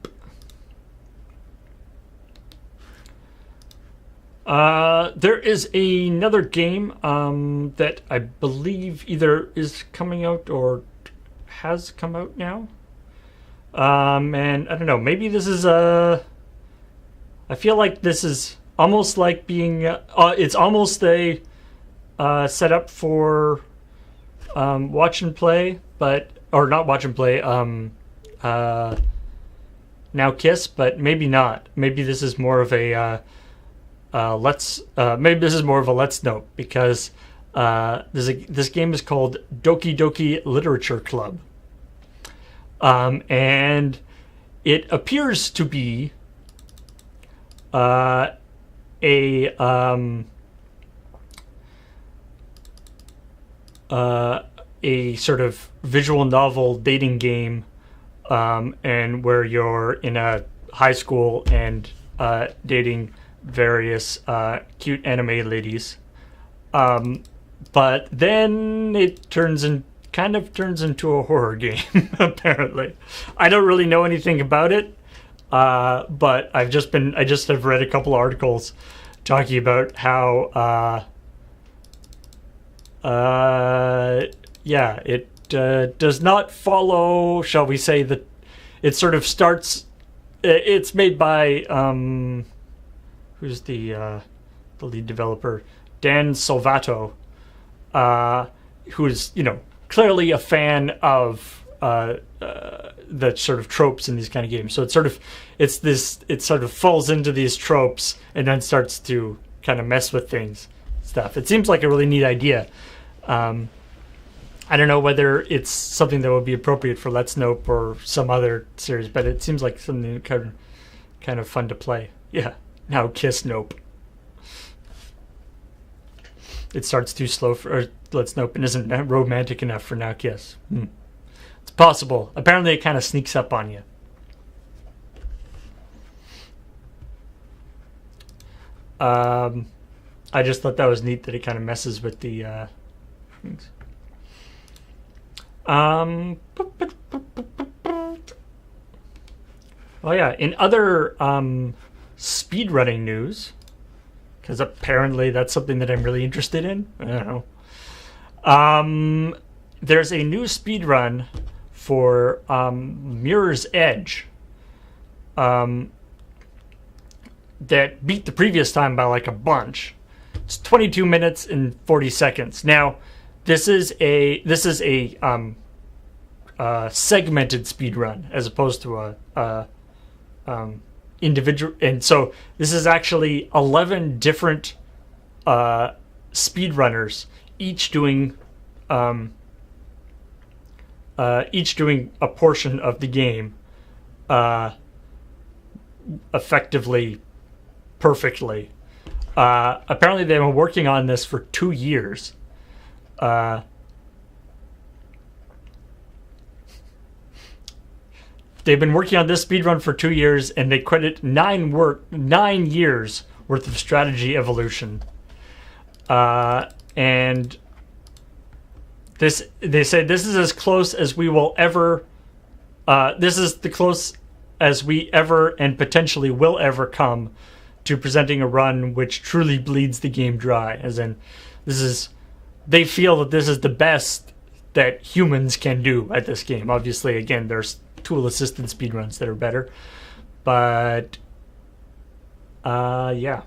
There is another game that I believe either is coming out or has come out now. And I don't know, maybe this is I feel like this is almost like being it's almost a setup for watch and play, or not watch and play, Now Kiss, but maybe not. Maybe this is more of a maybe this is more of a Let's Note, because this game is called Doki Doki Literature Club, and it appears to be a sort of visual novel dating game, and where you're in a high school and dating various cute anime ladies, but then it kind of turns into a horror game. Apparently, I don't really know anything about it, but I just have read a couple articles talking about how it does not follow, shall we say, that it sort of starts. It's made by who's the lead developer? Dan Salvato, who's clearly a fan of the sort of tropes in these kind of games. So it sort of falls into these tropes and then starts to kind of mess with stuff. It seems like a really neat idea. I don't know whether it's something that would be appropriate for Let's Nope or some other series, but it seems like something kind of fun to play. Yeah, Now Kiss Nope. It starts too slow for Let's Nope and isn't romantic enough for Now Kiss. It's possible. Apparently it kind of sneaks up on you. I just thought that was neat that it kind of messes with the things. Oh yeah, in other speedrunning news, because apparently that's something that I'm really interested in. I don't know. There's a new speedrun for Mirror's Edge that beat the previous time by like a bunch. It's 22 minutes and 40 seconds. Now, this is a segmented speedrun as opposed to a individual, and so this is actually 11 different speedrunners, each doing a portion of the game effectively, perfectly. Apparently they've been working on this for 2 years. They've been working on this speedrun for 2 years, and they credit 9 years worth of strategy evolution. And they say this is as close as we will ever. This is the close as we ever and potentially will ever come to presenting a run which truly bleeds the game dry. As in, they feel that this is the best that humans can do at this game. Obviously, again, there's tool-assisted speedruns that are better, but yeah.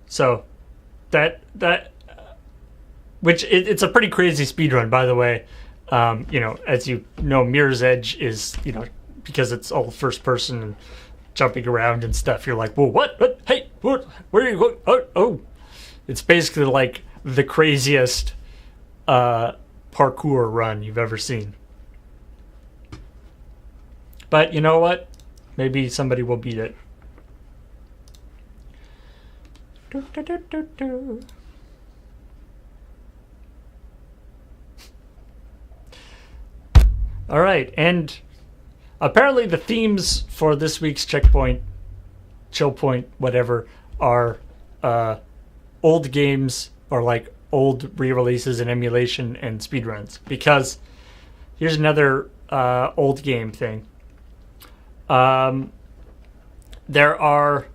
So that which it's a pretty crazy speedrun, by the way. As you know, Mirror's Edge is, because it's all first person and jumping around and stuff, you're like, whoa, what? Hey, what? Where are you going? Oh. It's basically like the craziest parkour run you've ever seen. But you know what? Maybe somebody will beat it. All right, and apparently the themes for this week's Checkpoint, Chill Point, whatever, are old games or like old re-releases and emulation and speedruns. Because here's another old game thing. There are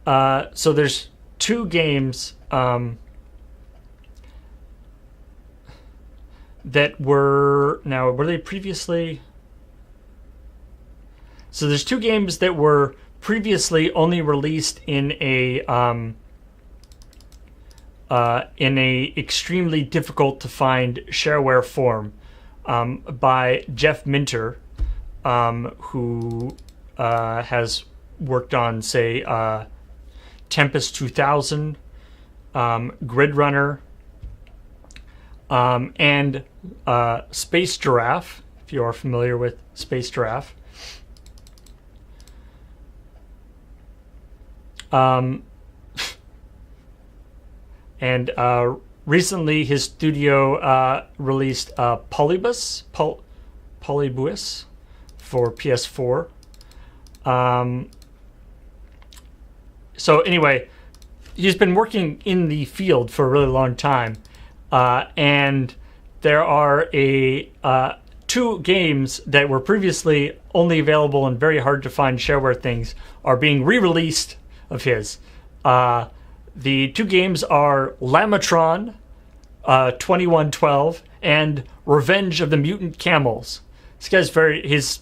so there's two games that were they previously? So there's two games that were previously only released in a extremely difficult to find shareware form by Jeff Minter, who has worked on, say, Tempest 2000, Grid Runner, and Space Giraffe, if you are familiar with Space Giraffe. And recently his studio released Polybus for PS4. So anyway, he's been working in the field for a really long time. And there are two games that were previously only available in very hard to find shareware things are being re-released of his. The two games are Lamatron 2112 and Revenge of the Mutant Camels. This guy's his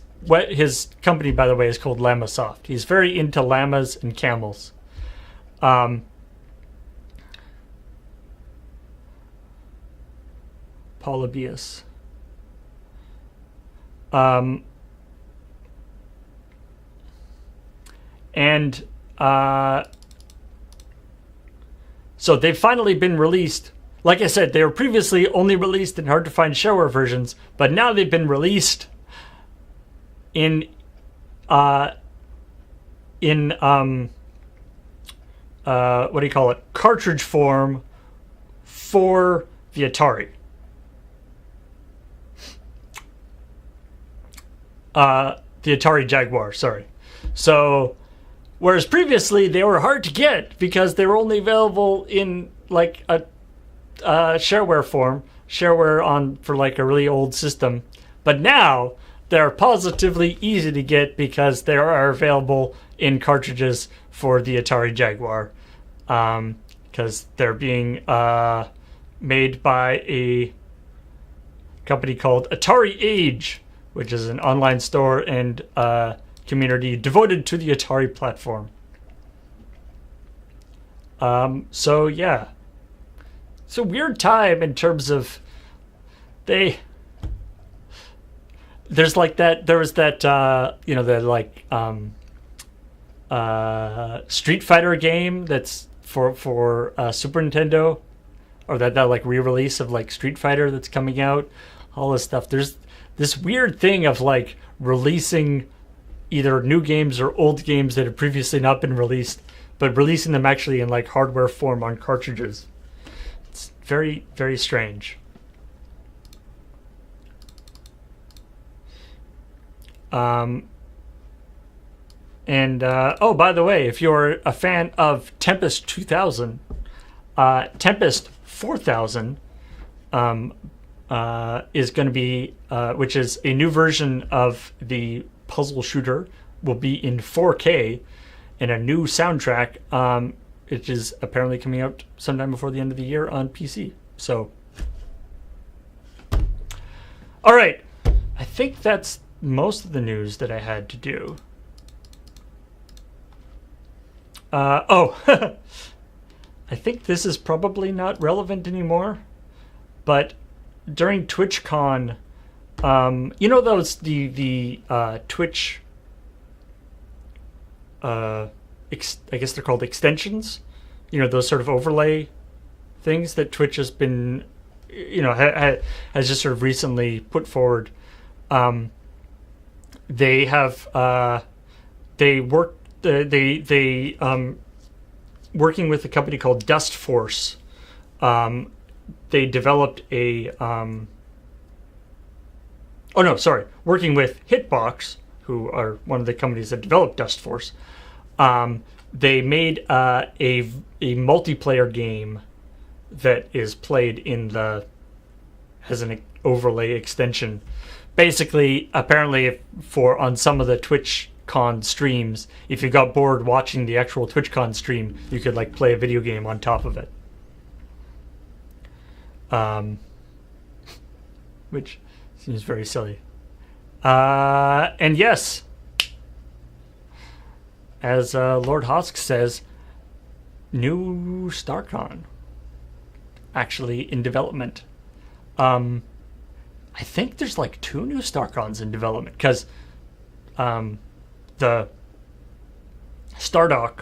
company, by the way, is called Lamasoft. He's very into llamas and camels. Polybius. So they've finally been released. Like I said, they were previously only released in hard to find shareware versions, but now they've been released in what do you call it? Cartridge form for the Atari. The Atari Jaguar, sorry. So, whereas previously they were hard to get because they were only available in like a shareware form, for like a really old system. But now they're positively easy to get because they are available in cartridges for the Atari Jaguar, because they're being made by a company called Atari Age, which is an online store and community devoted to the Atari platform. So yeah, it's a weird time in terms of there was that Street Fighter game that's for Super Nintendo, or that like re-release of like Street Fighter that's coming out, all this stuff. There's this weird thing of like releasing either new games or old games that have previously not been released, but releasing them actually in like hardware form on cartridges. It's very, very strange. Oh, by the way, if you're a fan of Tempest 2000, Tempest 4000 is going to be, which is a new version of the puzzle shooter, will be in 4K and a new soundtrack, which is apparently coming out sometime before the end of the year on PC. So, all right, I think that's most of the news that I had to do. I think this is probably not relevant anymore, but during TwitchCon, those the Twitch, I guess they're called extensions, those sort of overlay things that Twitch has been, has just sort of recently put forward. they have they work they working with a company called Dust Force. They developed a working with Hitbox, who are one of the companies that developed Dust Force. They made a multiplayer game that is played in the as an overlay extension. Basically, apparently, on some of the TwitchCon streams, if you got bored watching the actual TwitchCon stream, you could like play a video game on top of it. Which seems very silly. And yes, as Lord Hosk says, new StarCon actually in development. I think there's like 2 new StarCons in development because the Stardock,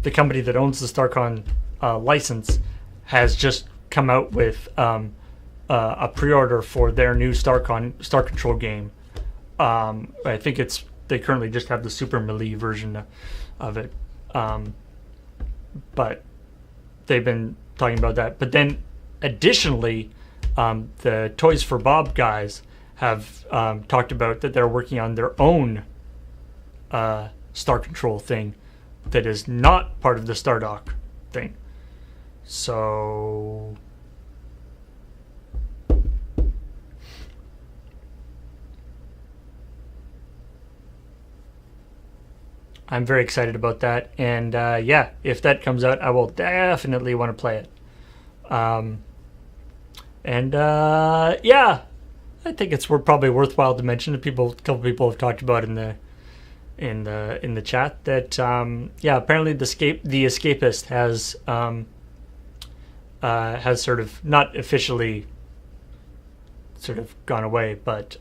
the company that owns the StarCon license, has just come out with a pre-order for their new Star Control game. I think they currently just have the Super Melee version of it, but they've been talking about that. But then, additionally, the Toys for Bob guys have talked about that they're working on their own Star Control thing that is not part of the Stardock thing. So I'm very excited about that. And yeah, if that comes out, I will definitely want to play it. Yeah, I think it's probably worthwhile to mention. A couple people have talked about in the chat that yeah, apparently the Escapist has sort of not officially sort of gone away, but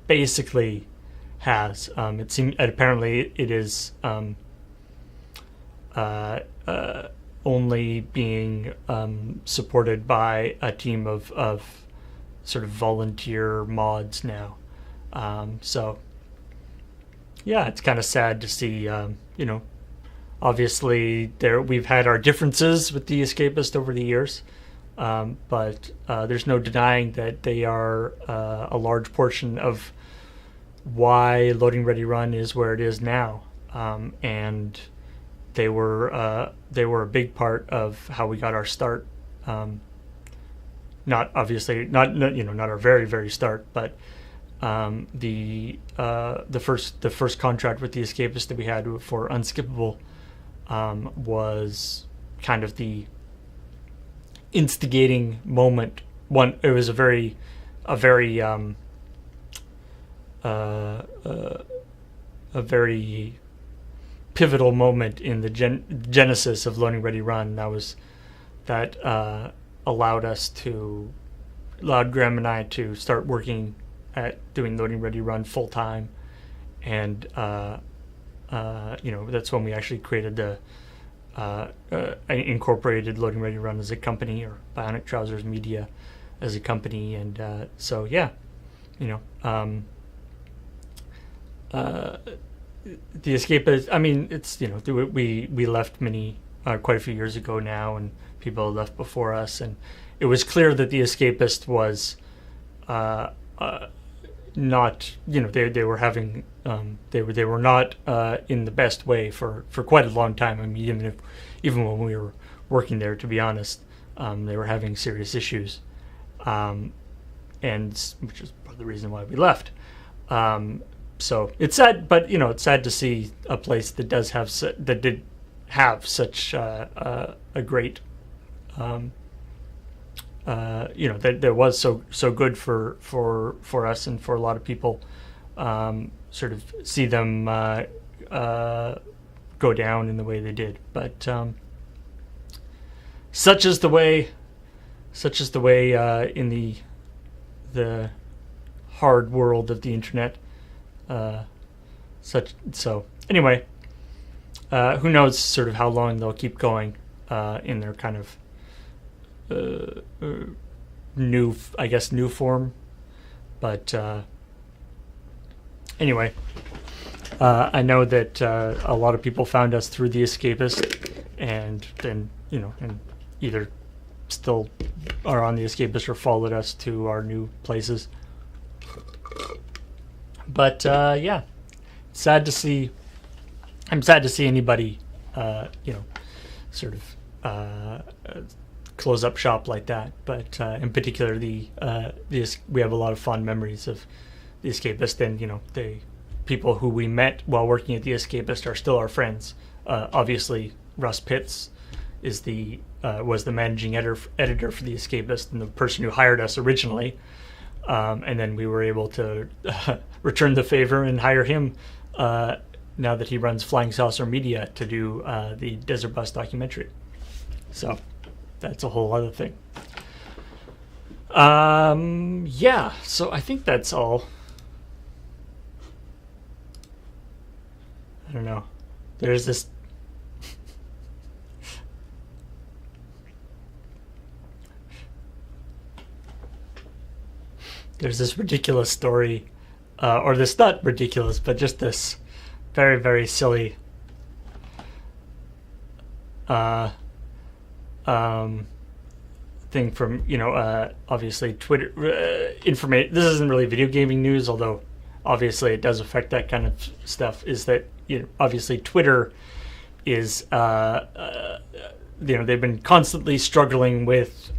basically has. It seems apparently it is only being supported by a team of sort of volunteer mods now. So yeah, it's kind of sad to see. Obviously we've had our differences with the Escapist over the years, but there's no denying that they are a large portion of why Loading Ready Run is where it is now, and they were a big part of how we got our start. Not obviously not our very very start, but the first contract with the Escapist that we had for Unskippable was kind of the instigating moment. It was a very pivotal moment in the genesis of Loading Ready Run. That allowed Graham and I to start working at doing Loading Ready Run full time, and that's when we actually created the incorporated Loading Ready Run as a company, or Bionic Trousers Media as a company. And so yeah, the Escapist, I mean, it's we left quite a few years ago now, and people left before us, and it was clear that the Escapist was not, they were having they were not in the best way for quite a long time. I mean, even when we were working there, to be honest, they were having serious issues, and which is part of the reason why we left. So it's sad, but it's sad to see a place that did have such a great, that was so good for us and for a lot of people, sort of see them go down in the way they did. But such is the way in the hard world of the internet. So anyway, who knows sort of how long they'll keep going in their kind of new form. But anyway, I know that a lot of people found us through The Escapist, and then, and either still are on The Escapist or followed us to our new places. But yeah, sad to see. I'm sad to see anybody, sort of close up shop like that. But in particular, we have a lot of fond memories of The Escapist, and the people who we met while working at The Escapist are still our friends. Obviously, Russ Pitts was the managing editor for The Escapist and the person who hired us originally. And then we were able to return the favor and hire him now that he runs Flying Saucer Media to do the Desert Bus documentary. So that's a whole other thing. Yeah, so I think that's all. I don't know. There's this... There's this ridiculous story, or this, not ridiculous, but just this very, very silly thing from, obviously Twitter, information. This isn't really video gaming news, although obviously it does affect that kind of stuff, is that, obviously Twitter is, they've been constantly struggling with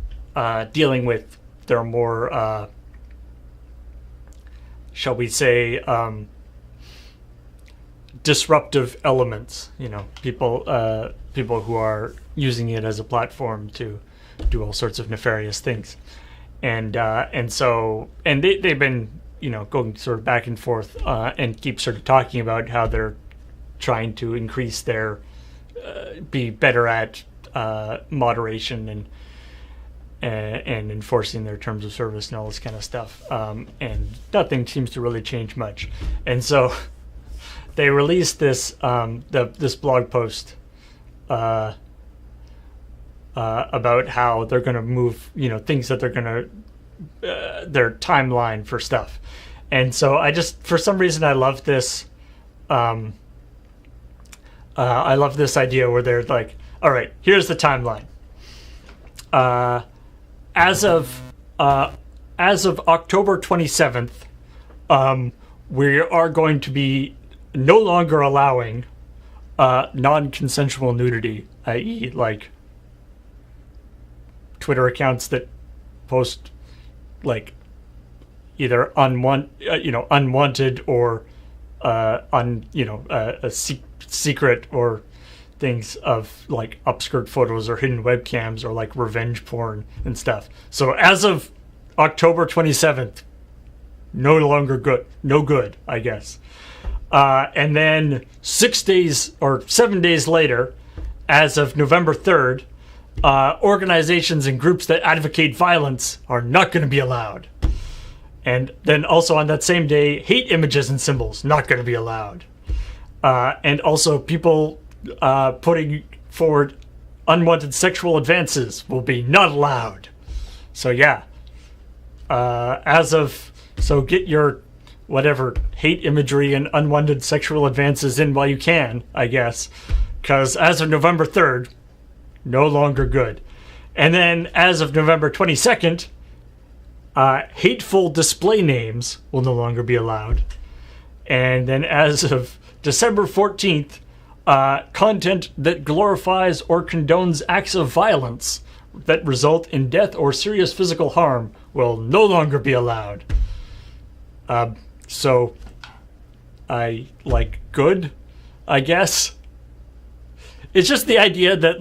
dealing with their more... shall we say, disruptive elements, people who are using it as a platform to do all sorts of nefarious things. And they've been, going sort of back and forth, and keep sort of talking about how they're trying to increase their, be better at moderation and enforcing their terms of service and all this kind of stuff. And nothing seems to really change much. And so they released this this blog post about how they're going to move, things that they're going to, their timeline for stuff. And so for some reason, I love this. I love this idea where they're like, all right, here's the timeline. As of October 27th, we are going to be no longer allowing non-consensual nudity, i.e., like Twitter accounts that post like either unwanted or secret or things of like upskirt photos or hidden webcams or like revenge porn and stuff. So as of October 27th, no longer good, no good, I guess. And then 6 days or 7 days later, as of November 3rd, organizations and groups that advocate violence are not going to be allowed. And then also on that same day, hate images and symbols, not going to be allowed. And also people putting forward unwanted sexual advances will be not allowed. So yeah, so get your whatever hate imagery and unwanted sexual advances in while you can, I guess, because as of November 3rd, no longer good. And then as of November 22nd, hateful display names will no longer be allowed. And then as of December 14th, content that glorifies or condones acts of violence that result in death or serious physical harm will no longer be allowed. So, good, I guess. It's just the idea that,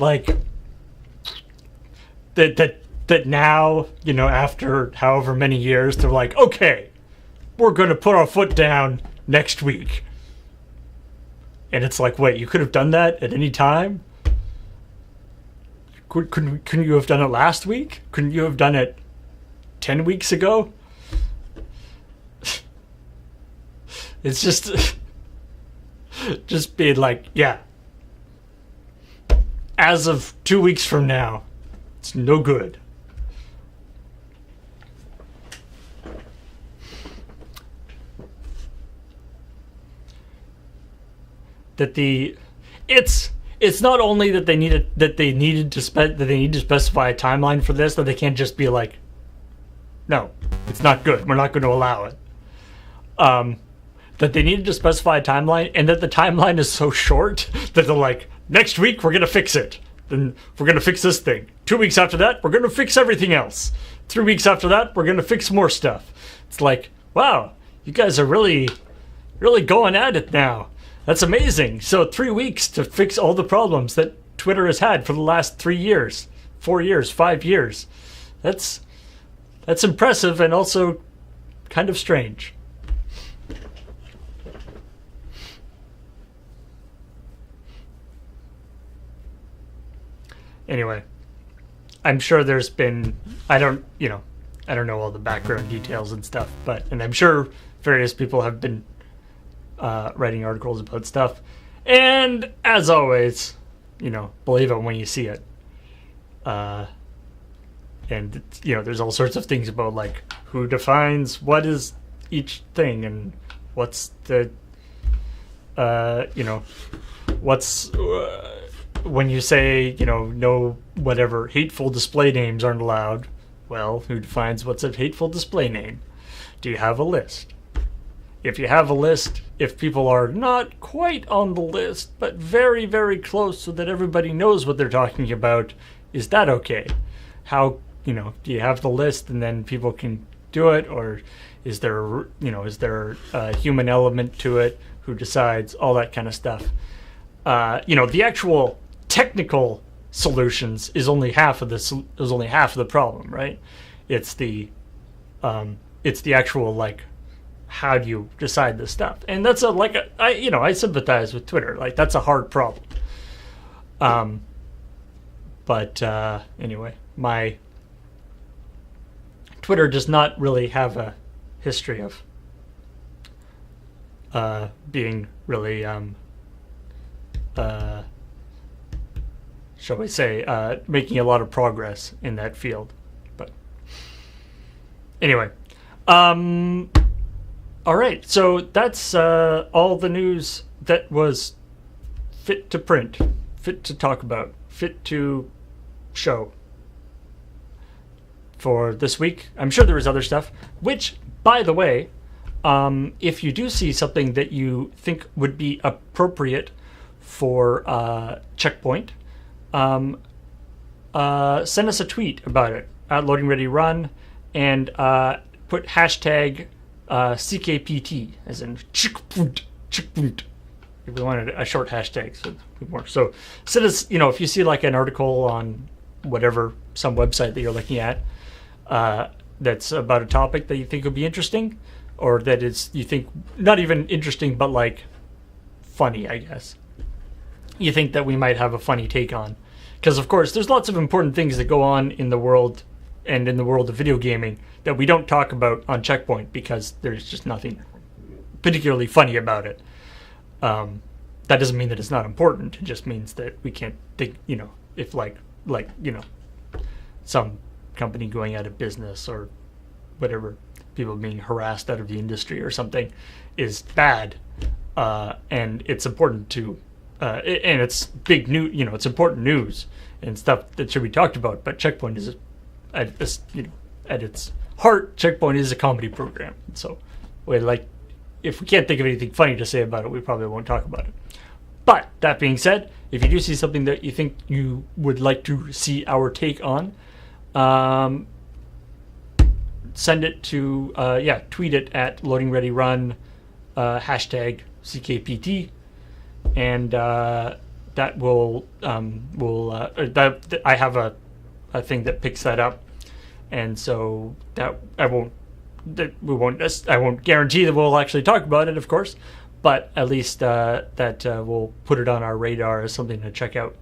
that now, after however many years, they're like, okay, we're going to put our foot down next week. And it's like, wait, you could have done that at any time? Couldn't you have done it last week? Couldn't you have done it 10 weeks ago? It's just being like, yeah. As of 2 weeks from now, it's no good. that it's not only that they need to specify a timeline for this, that they can't just be like, no, it's not good, we're not going to allow it. That they needed to specify a timeline, and that the timeline is so short that they're like, next week we're going to fix it. Then we're going to fix this thing. 2 weeks after that, we're going to fix everything else. 3 weeks after that, we're going to fix more stuff. It's like, wow, you guys are really, really going at it now. That's amazing. So 3 weeks to fix all the problems that Twitter has had for the last 3 years, 4 years, 5 years. That's impressive and also kind of strange. Anyway, I'm sure there's been, I don't know all the background details and stuff, and I'm sure various people have been writing articles about stuff. And as always, believe it when you see it. And there's all sorts of things about like who defines what is each thing and what's the, what's when you say, no, whatever, hateful display names aren't allowed. Well, who defines what's a hateful display name? Do you have a list? If you have a list, if people are not quite on the list, but very, very close so that everybody knows what they're talking about, is that okay? How, do you have the list and then people can do it? Or is there, a human element to it? Who decides? All that kind of stuff. The actual technical solutions is only half of the problem, right? It's the actual, like, how do you decide this stuff? And that's I sympathize with Twitter. Like, that's a hard problem. Anyway, my Twitter does not really have a history of being really shall we say, making a lot of progress in that field. But anyway, all right. So that's all the news that was fit to print, fit to talk about, fit to show for this week. I'm sure there was other stuff, which, by the way, if you do see something that you think would be appropriate for Checkpoint, send us a tweet about it at Loading Ready Run, and put hashtag CKPT, as in Checkpoint. If we wanted a short hashtag, so more. So send us, if you see like an article on whatever, some website that you're looking at, that's about a topic that you think would be interesting, or that is, you think, not even interesting, but like funny, I guess. You think that we might have a funny take on. Because, of course, there's lots of important things that go on in the world and in the world of video gaming that we don't talk about on Checkpoint because there's just nothing particularly funny about it. That doesn't mean that it's not important. It just means that we can't think, if like some company going out of business or whatever, people being harassed out of the industry or something is bad, and it's important to, and it's big news, it's important news and stuff that should be talked about. But Checkpoint is, at its heart, Checkpoint is a comedy program. So, if we can't think of anything funny to say about it, we probably won't talk about it. But that being said, if you do see something that you think you would like to see our take on, send it to, tweet it at Loading Ready Run, hashtag CKPT, and that will I have a thing that picks that up, and so that I won't guarantee that we'll actually talk about it, of course, but at least that we'll put it on our radar as something to check out.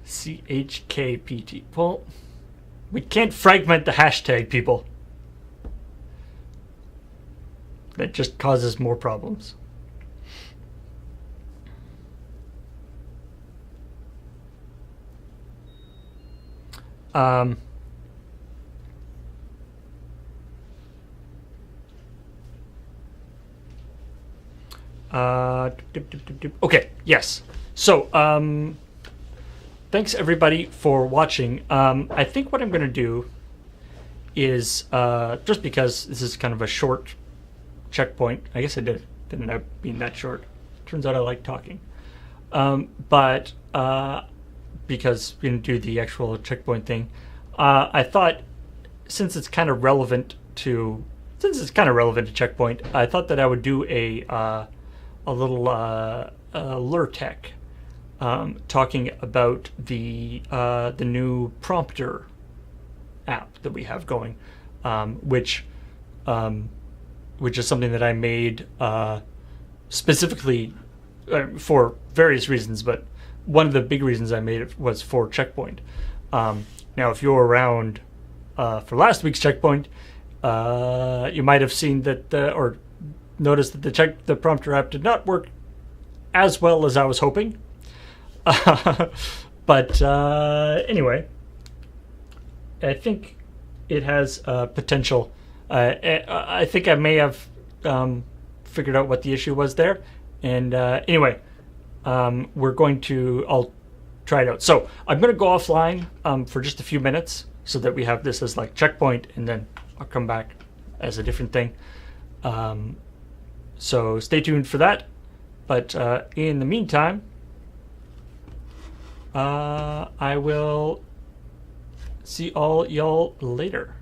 CHKPT. Well, we can't fragment the hashtag, people. That just causes more problems. Um, okay, yes. So, thanks everybody for watching. I think what I'm going to do is, just because this is kind of a short checkpoint, I guess I didn't end up being that short. Turns out I like talking. But because we didn't do the actual checkpoint thing, I thought since it's kind of relevant to checkpoint, I thought that I would do a little lure tech, talking about the new prompter app that we have going, which is something that I made specifically for various reasons, but one of the big reasons I made it was for checkpoint. Now, if you were around for last week's checkpoint, you might have seen that or noticed that the prompter app did not work as well as I was hoping. But anyway, I think it has potential. I think I may have figured out what the issue was there. And anyway, I'll try it out. So I'm going to go offline for just a few minutes so that we have this as like checkpoint, and then I'll come back as a different thing. So stay tuned for that. But in the meantime, I will see all y'all later.